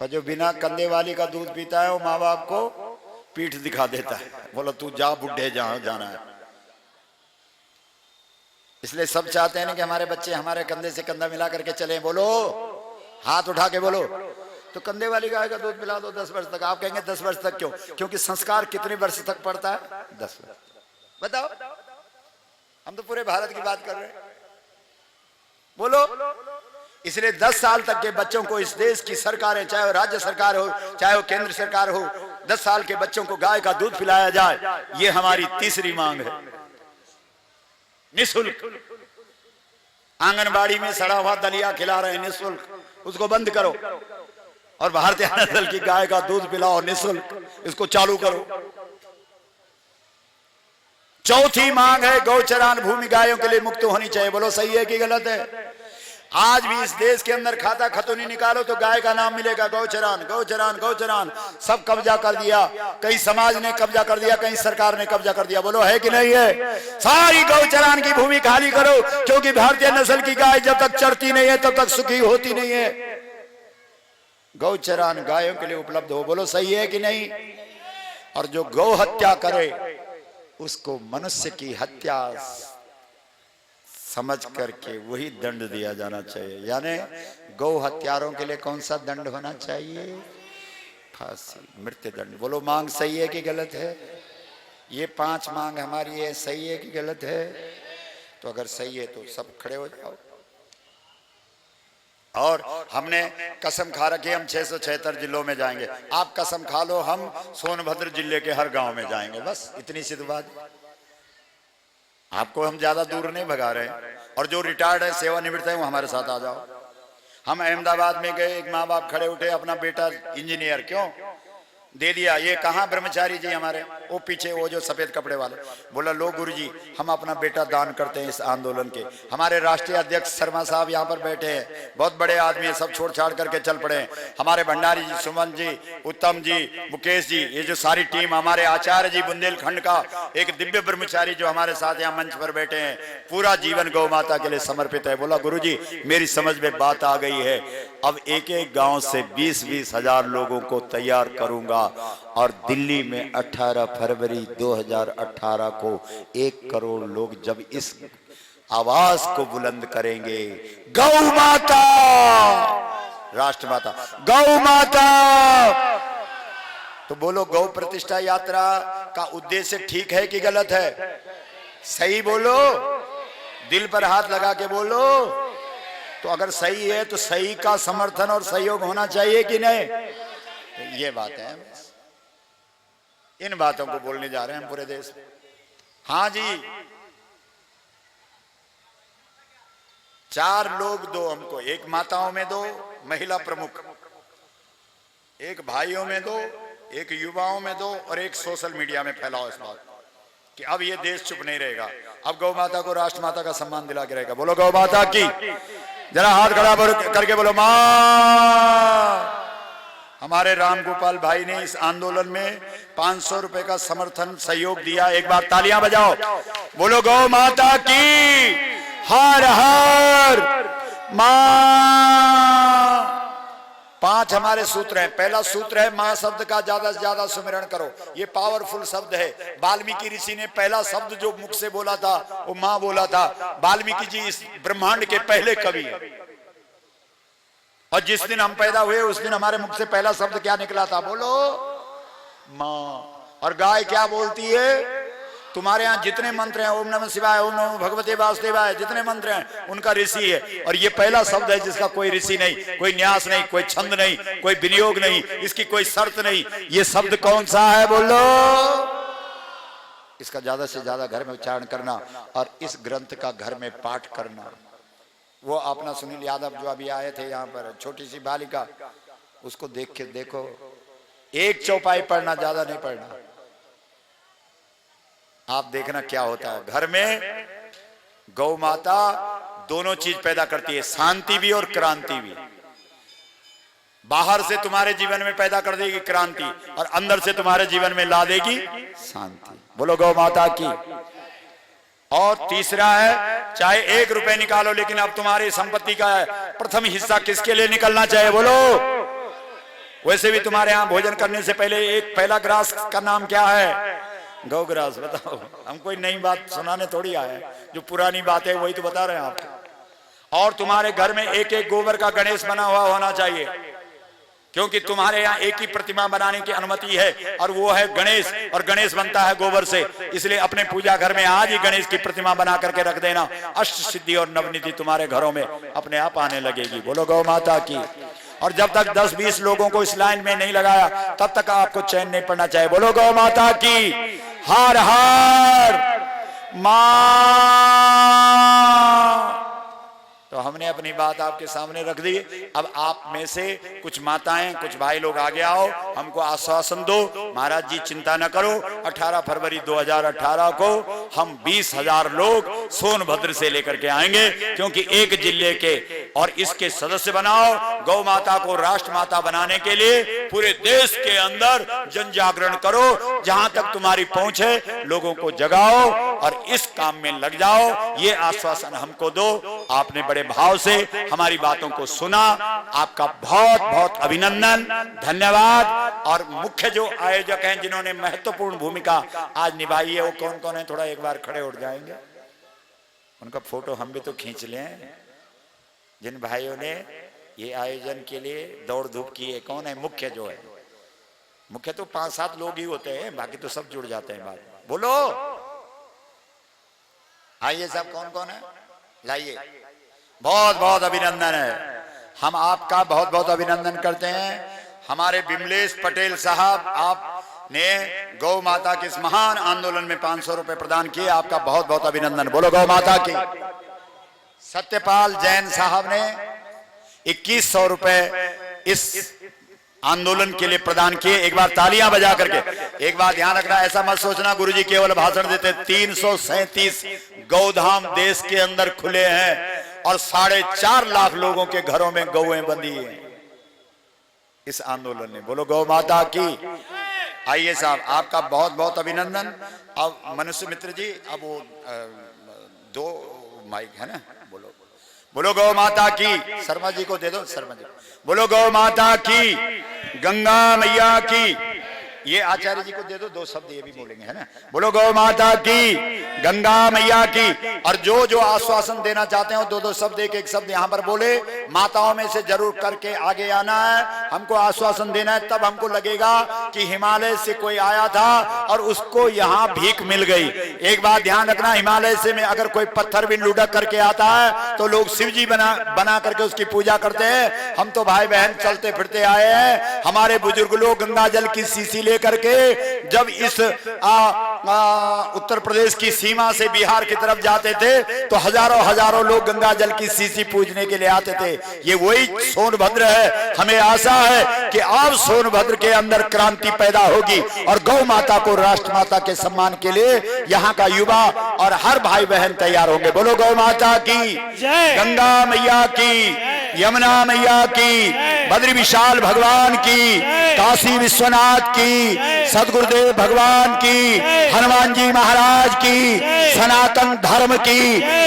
और जो बिना कंधे वाली का दूध पीता है वो माँ बाप को पीठ दिखा देता है। बोलो तू जा बुढ़े, जहां जाना है। इसलिए सब चाहते हैं कि हमारे बच्चे हमारे कंधे से कंधा मिला करके चलें। बोलो हाथ उठा के बोलो। तो कंधे वाली गाय का दूध पिला दो 10 वर्ष तक। आप कहेंगे 10 वर्ष तक क्यों? क्योंकि संस्कार कितने वर्ष तक पड़ता है? 10 वर्ष। बताओ, हम तो पूरे भारत की बात कर रहे हैं। बोलो। इसलिए 10 साल तक के बच्चों को इस देश की सरकारें, चाहे वो राज्य सरकार हो चाहे वो केंद्र सरकार हो, 10 साल के बच्चों को गाय का दूध पिलाया जाए। ये हमारी तीसरी मांग है। निःशुल्क। आंगनबाड़ी में सड़ा हुआ दलिया खिला रहे हैं निःशुल्क, उसको बंद करो। और भारतीय नस्ल की गाय का दूध पिलाओ निःशुल्क, इसको चालू करो। चौथी मांग है गौचरान भूमि गायों के लिए मुक्त होनी चाहिए। बोलो सही है कि गलत है? आज भी इस देश के अंदर खाता खतौनी निकालो तो गाय का नाम मिलेगा। गौचरान गौचरान गौचरान। सब कब्जा कर दिया। कहीं समाज ने कब्जा कर दिया, कहीं सरकार ने कब्जा कर दिया। बोलो है कि नहीं है? सारी गौचरान की भूमि खाली करो, क्योंकि भारतीय नस्ल की गाय जब तक चरती नहीं है तब तक सुखी होती नहीं है। गौचरान गायों के लिए उपलब्ध हो। बोलो सही है कि नहीं? और जो गौ हत्या करे उसको मनुष्य की हत्या समझ करके वही दंड दिया जाना चाहिए। यानी गौ हत्यारों के लिए कौन सा दंड होना चाहिए? फांसी, मृत्यु दंड। बोलो मांग सही है कि गलत है? ये 5 मांग हमारी है, सही है कि गलत है? तो अगर सही है तो सब खड़े हो जाओ। और हमने कसम खा रखी हम 676 जिलों में जाएंगे। आप कसम खा लो हम सोनभद्र जिले के हर गांव में जाएंगे। बस इतनी सी बात। आपको हम ज्यादा दूर नहीं भगा रहे हैं। और जो रिटायर्ड है, सेवानिवृत्त है, वो हमारे साथ आ जाओ। हम अहमदाबाद में गए, एक माँ बाप खड़े उठे, अपना बेटा इंजीनियर क्यों दे दिया। ये कहाँ ब्रह्मचारी जी हमारे, वो पीछे वो जो सफेद कपड़े वाले। बोला लो गुरुजी हम अपना बेटा दान करते हैं इस आंदोलन के। हमारे राष्ट्रीय अध्यक्ष शर्मा साहब यहाँ पर बैठे हैं, बहुत बड़े आदमी है, सब छोड़ छाड़ करके चल पड़े हैं। हमारे भंडारी जी, सुमन जी, उत्तम जी, मुकेश जी, ये जो सारी टीम, हमारे आचार्य जी बुंदेलखंड का एक दिव्य ब्रह्मचारी जो हमारे साथ यहाँ मंच पर बैठे हैं, पूरा जीवन गौ माता के लिए समर्पित है। बोला गुरुजी मेरी समझ में बात आ गई है, अब एक एक गांव से 20-20 हजार लोगों को तैयार करूंगा और दिल्ली में 18 फरवरी 2018 को 1 करोड़ लोग जब इस आवाज को बुलंद करेंगे, गौ माता, राष्ट्रमाता, गौ माता, तो बोलो गौ प्रतिष्ठा यात्रा का उद्देश्य ठीक है कि गलत है? सही बोलो, दिल पर हाथ लगा के बोलो। तो अगर सही है तो सही का समर्थन और सहयोग होना चाहिए कि नहीं? तो ये बात है। इन बातों को बोलने जा रहे हैं हम पूरे देश में। हाँ जी, 4 लोग दो हमको, एक माताओं में दो, महिला प्रमुख, एक भाइयों में दो, एक युवाओं में दो, और एक सोशल मीडिया में फैलाओ इस बात कि अब ये देश चुप नहीं रहेगा, अब गौ माता को राष्ट्र माता का सम्मान दिला के रहेगा। बोलो गौ माता की, जरा हाथ खड़ा करके बोलो मां। हमारे राम गोपाल भाई ने इस आंदोलन में 500 रुपए का समर्थन सहयोग दिया, एक बार तालियां बजाओ। बोलो गौ माता की, हर हर मां। 5 हमारे सूत्र हैं। पहला सूत्र है मां शब्द का ज्यादा से ज्यादा सुमिरन करो। ये पावरफुल शब्द है। वाल्मीकि ऋषि ने पहला शब्द जो मुख से बोला था वो मां बोला था। वाल्मीकि जी इस ब्रह्मांड के पहले कवि हैं, और जिस दिन हम पैदा हुए उस दिन हमारे मुख से पहला शब्द क्या निकला था? बोलो मां। और गाय क्या बोलती है? तुम्हारे यहाँ जितने मंत्र हैं, ओम नमः शिवाय, ओम नमः भगवते वासुदेवाय, जितने मंत्र हैं उनका ऋषि है, और ये पहला शब्द है जिसका कोई ऋषि नहीं, कोई न्यास नहीं, कोई छंद नहीं, कोई विनियोग नहीं, इसकी कोई शर्त नहीं। ये शब्द कौन सा है? बोलो। इसका ज्यादा से ज्यादा घर में उच्चारण करना, और इस ग्रंथ का घर में पाठ करना। वो अपना सुनील यादव जो अभी आए थे यहाँ पर, छोटी सी बालिका, उसको देख के देखो, एक चौपाई पढ़ना, ज्यादा नहीं पढ़ना। आप देखना क्या होता है घर में। गौ माता दोनों चीज पैदा करती है, शांति भी और क्रांति भी। बाहर से तुम्हारे जीवन में पैदा कर देगी क्रांति, और अंदर से तुम्हारे जीवन में ला देगी शांति। बोलो गौ माता की। और तीसरा है, चाहे 1 रुपए निकालो, लेकिन अब तुम्हारी संपत्ति का प्रथम हिस्सा किसके लिए निकलना चाहिए? बोलो। वैसे भी तुम्हारे यहाँ भोजन करने से पहले एक पहला ग्रास का नाम क्या है? गौ ग्रास। बताओ, हम कोई नई बात सुनाने थोड़ी आए, जो पुरानी बात है वही तो बता रहे हैं आपको। और तुम्हारे घर में एक एक गोबर का गणेश बना हुआ होना चाहिए, क्योंकि तुम्हारे यहाँ एक ही प्रतिमा बनाने की अनुमति है, और वो है गणेश, और गणेश बनता है गोबर से। इसलिए अपने पूजा घर में आज ही गणेश की प्रतिमा बना करके रख देना। अष्ट सिद्धि और नवनिधि तुम्हारे घरों में अपने आप आने लगेगी। बोलो गौ माता की। और जब तक 10-20 लोगों को इस लाइन में नहीं लगाया, तब तक आपको चैन नहीं पड़ना चाहिए। बोलो गौ माता की, हर हर मां। तो हमने अपनी बात आपके सामने रख दी। अब आप में से कुछ माताएं, कुछ भाई लोग आगे आओ, हमको आश्वासन दो। महाराज जी चिंता न करो, 18 फरवरी 2018 को हम 20,000 लोग सोनभद्र से लेकर के आएंगे, क्योंकि एक जिले के और इसके सदस्य बनाओ। गौ माता को राष्ट्र माता बनाने के लिए पूरे देश के अंदर जन जागरण करो। जहां तक तुम्हारी पहुंच है लोगों को जगाओ और इस काम में लग जाओ। ये आश्वासन हमको दो। आपने बड़े भाव से हमारी बातों को सुना, आपका बहुत बहुत अभिनंदन, धन्यवाद। और मुख्य जो आयोजक हैं जिन्होंने महत्वपूर्ण भूमिका आज निभाई है, वो कौन कौन है? थोड़ा एक बार खड़े उठ जाएंगे, उनका फोटो हम भी तो खींच लें। जिन भाइयों ने ये आयोजन के लिए दौड़ धूप की है, कौन है मुख्य? जो है मुख्य तो 5-7 लोग ही होते हैं, बाकी तो सब जुड़ जाते हैं। बात बोलो। आइए साहब, कौन कौन है? लाइए। बहुत बहुत अभिनंदन है। हम आपका बहुत बहुत अभिनंदन करते हैं। हमारे विमलेश पटेल साहब, आपने गौ माता के इस महान आंदोलन में 500 रुपए प्रदान किए, आपका बहुत बहुत अभिनंदन। बोलो गौ माता की। सत्यपाल जैन साहब ने 2100 रुपए इस आंदोलन के लिए प्रदान किए। एक बार तालियां बजा करके। एक बात ध्यान रखना, ऐसा मत सोचना गुरुजी केवल भाषण देते। 337 गौधाम देश के अंदर खुले हैं और 4.5 लाख लोगों के घरों में गौएं बंधी हैं इस आंदोलन ने। बोलो गौ माता की। आइए साहब, आपका बहुत बहुत अभिनंदन। अब मनुष्य मित्र जी, अब वो 2 माइक है ना, बोलो बोलो गौ माता की। शर्मा जी को दे दो, शर्मा जी। बोलो गौ माता की, गंगा मैया की। ये आचार्य जी को दे दो, 2 शब्द ये भी बोलेंगे, है ना। बोलो गौ माता की, गंगा मैया की। और जो जो आश्वासन देना चाहते हो 2-2 शब्द, एक शब्द यहाँ पर बोले। माताओं में से जरूर करके आगे आना है, हमको आश्वासन देना है। तब हमको लगेगा कि हिमालय से कोई आया था और उसको यहाँ भीख मिल गई। एक बात ध्यान रखना, हिमालय से में अगर कोई पत्थर भी लुढ़क करके आता है तो लोग शिव जी बना करके उसकी पूजा करते हैं। हम तो भाई बहन चलते फिरते आए हैं। हमारे बुजुर्ग लोग गंगा जल की शीशी ले लेकर के जब इस उत्तर प्रदेश की सीमा से बिहार की तरफ जाते थे तो हजारों हजारों लोग गंगा जल की शीशी पूजने के लिए आते थे। ये वही सोनभद्र है। हमें आशा है कि अब सोनभद्र के अंदर क्रांति पैदा होगी और गौ माता को राष्ट्र माता के सम्मान के लिए यहाँ का युवा और हर भाई बहन तैयार होंगे। बोलो गौ माता की जय, गंगा मैया की, यमुना मैया की, बद्री विशाल भगवान की, काशी विश्वनाथ की, सदगुरुदेव भगवान की, हनुमान जी महाराज की, सनातन धर्म की,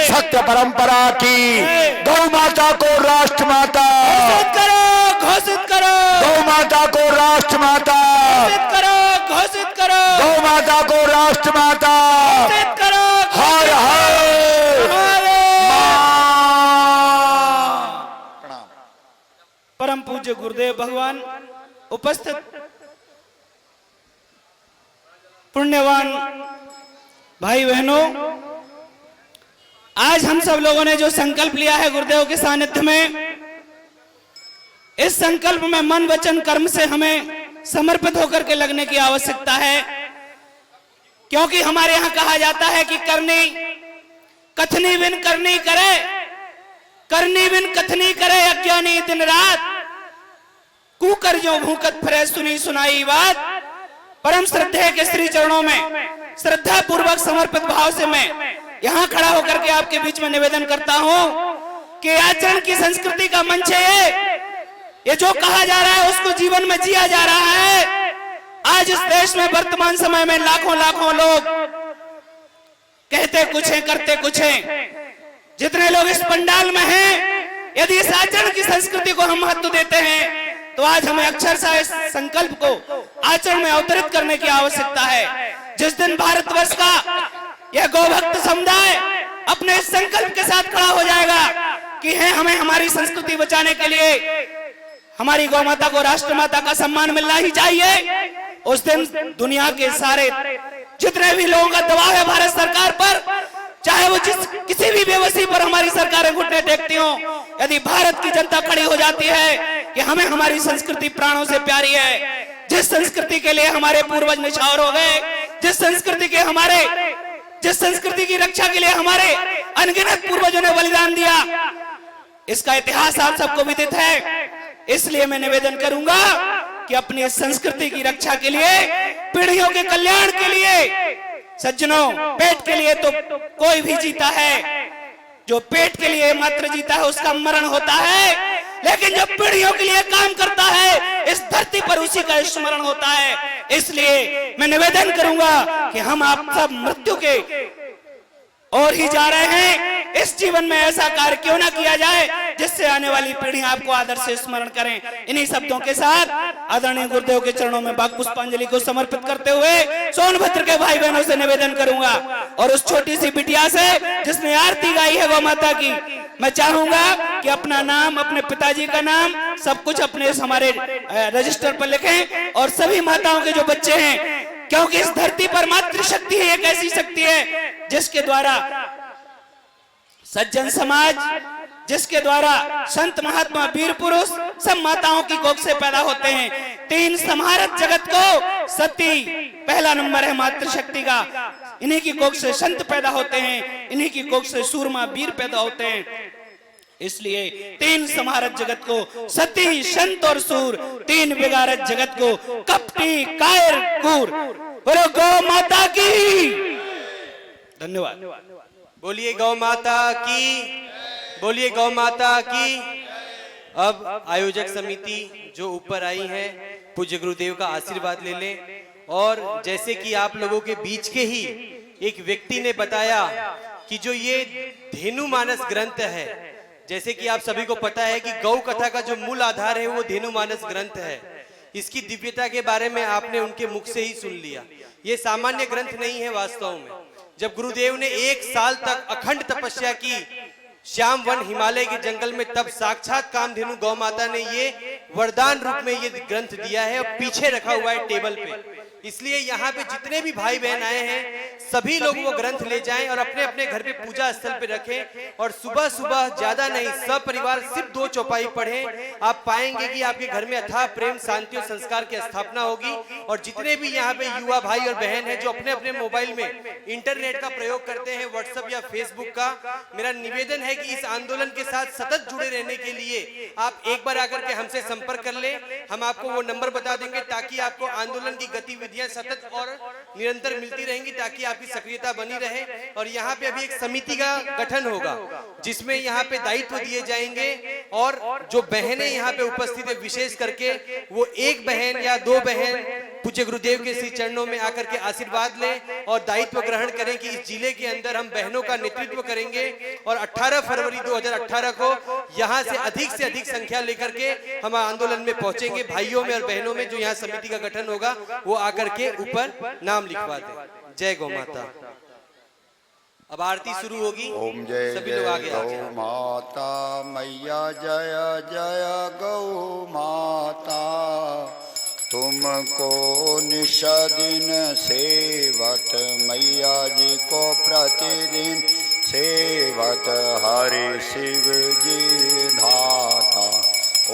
सत्य परंपरा की, गौ माता को राष्ट्र माता घोषित करो, गौ माता को राष्ट्र माता, घोषित करो, गौ माता को राष्ट्र माता, घोषित करो, हर हर परम पूज्य गुरुदेव भगवान, उपस्थित पुण्यवान भाई बहनों, आज हम सब लोगों ने जो संकल्प लिया है गुरुदेव के सानिध्य में, इस संकल्प में मन वचन कर्म से हमें समर्पित होकर के लगने की आवश्यकता है। क्योंकि हमारे यहाँ कहा जाता है कि करनी कथनी बिन करनी करे, करनी बिन कथनी करे, अज्ञानी दिन रात कुकर जो भूकत फिरे सुनी सुनाई बात। परम श्रद्धेय के श्री चरणों में श्रद्धा पूर्वक समर्पित भाव से मैं यहाँ खड़ा होकर के आपके बीच में निवेदन करता हूँ कि आचरण की संस्कृति का मंच है ये जो कहा जा रहा है उसको जीवन में जिया जा रहा है। आज इस देश में वर्तमान समय में लाखों लाखों लोग कहते कुछ हैं करते कुछ हैं। जितने लोग इस पंडाल में हैं, यदि इस आचरण की संस्कृति को हम महत्व देते हैं तो आज हमें अक्षरशः इस संकल्प को आचरण में अवतरित करने की आवश्यकता है। जिस दिन भारतवर्ष का यह गौभक्त समुदाय अपने इस संकल्प के साथ खड़ा हो जाएगा कि है हमें हमारी संस्कृति बचाने के लिए हमारी गौ माता को राष्ट्र माता का सम्मान मिलना ही चाहिए, उस दिन दुनिया के सारे जितने भी लोगों का दबाव है भारत सरकार पर, चाहे वो किसी भी बेबसी पर हमारी सरकारें घुटने टेकती हो, यदि भारत की जनता खड़ी हो जाती है कि हमें हमारी संस्कृति प्राणों से प्यारी है, जिस संस्कृति के लिए हमारे पूर्वज निछावर हो गए, जिस संस्कृति की रक्षा के लिए हमारे अनगिनत पूर्वजों ने बलिदान दिया, इसका इतिहास आप सबको विदित है। इसलिए मैं निवेदन करूंगा कि अपनी संस्कृति की रक्षा के लिए, पीढ़ियों के कल्याण के लिए, सज्जनों पेट के लिए तो कोई भी जीता है, जो पेट के लिए मात्र जीता है उसका मरण होता है, लेकिन जो पीढ़ियों के लिए काम करता है इस धरती पर उसी का स्मरण होता है। इसलिए मैं निवेदन करूंगा कि हम आप सब मृत्यु के और ही जा रहे हैं, इस जीवन में ऐसा कार्य क्यों ना किया जाए जिससे आने वाली पीढ़ी आपको आदर से स्मरण करें। इन्हीं शब्दों के साथ आदरणीय गुरुदेव के चरणों में भाव पुष्पांजलि को समर्पित करते हुए सोनभद्र के भाई बहनों से निवेदन करूंगा और उस छोटी सी बिटिया से जिसने आरती गाई है गौ माता की, मैं चाहूंगा कि अपना नाम, अपने पिताजी का नाम, सब कुछ अपने हमारे रजिस्टर पर लिखें और सभी माताओं के जो बच्चे हैं, क्योंकि इस धरती पर मातृशक्ति है, एक ऐसी शक्ति है जिसके द्वारा सज्जन समाज, जिसके द्वारा संत महात्मा वीर पुरुष सब माताओं की कोख से पैदा होते हैं। तीन समारत जगत को सती पहला नंबर है मातृशक्ति का, इन्हीं की कोख से संत पैदा होते हैं, इन्हीं की कोख से सूरमा वीर पैदा होते हैं। इसलिए तीन समारत जगत को सती संत और सूर, तीन बिगारत जगत को कपटी कायर कूर। बोलो गौ माता की धन्यवाद। बोलिए गौ माता की, बोलिए गौ माता की। अब आयोजक समिति जो ऊपर आई है पूज्य गुरुदेव का आशीर्वाद ले लें। और जैसे कि आप लोगों के बीच के ही एक व्यक्ति ने बताया कि जो ये धेनु मानस ग्रंथ है, जैसे कि आप सभी को पता है कि गौ कथा का जो मूल आधार है वो धेनु मानस ग्रंथ है। इसकी दिव्यता के बारे में आपने उनके मुख से ही सुन लिया। ये सामान्य ग्रंथ नहीं है वास्तव में। जब गुरुदेव ने 1 साल तक अखंड तपस्या की श्याम वन हिमालय के जंगल में, तब साक्षात कामधेनु गौ माता ने ये वरदान रूप में ये ग्रंथ दिया है और पीछे रखा हुआ है टेबल पे। इसलिए यहाँ पे जितने भी भाई बहन आए हैं सभी लोग वो ग्रंथ ले जाएं और अपने अपने घर पे पूजा स्थल पे रखें और सुबह सुबह ज्यादा नहीं सब परिवार सिर्फ 2 चौपाई पढ़ें। आप पाएंगे कि आपके घर में अथाह प्रेम, शांति और संस्कार की स्थापना होगी। और जितने भी यहाँ पे युवा भाई और बहन हैं जो अपने अपने मोबाइल में इंटरनेट का प्रयोग करते हैं, व्हाट्सएप या फेसबुक का, मेरा निवेदन है कि इस आंदोलन के साथ सतत जुड़े रहने के लिए आप एक बार आकर के हमसे संपर्क कर लें। हम आपको वो नंबर बता देंगे ताकि आपको आंदोलन की गतिविधियां सतत और निरंतर मिलती रहेंगी, ताकि आपकी सक्रियता बनी रहे। और यहाँ पे अभी एक समिति का गठन होगा जिसमें यहाँ पे दायित्व दिए जाएंगे और जो बहनें यहाँ पे उपस्थित है विशेष करके वो एक बहन या 2 बहन पूज्य गुरुदेव के श्री चरणों में आकर के आशीर्वाद लें और दायित्व ग्रहण करें कि इस जिले के अंदर हम बहनों का नेतृत्व करेंगे और 18 फरवरी 2018 को यहाँ से अधिक संख्या लेकर के हम आंदोलन में पहुंचेंगे। भाइयों में और बहनों में जो यहाँ समिति का गठन होगा वो आकर के ऊपर नाम लिखवा दें। जय गौ माता। अब आरती शुरू होगी। ओम जय सभी लोग जय आगे आ गौ जाएं। माता मैया जय जय गौ माता, तुमको निश दिन सेवत मैया जी को प्रतिदिन सेवत हरि शिव जी धाता।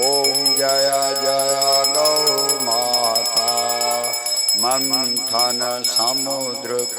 ओम जय जय गौ माता, मंथन समुद्र को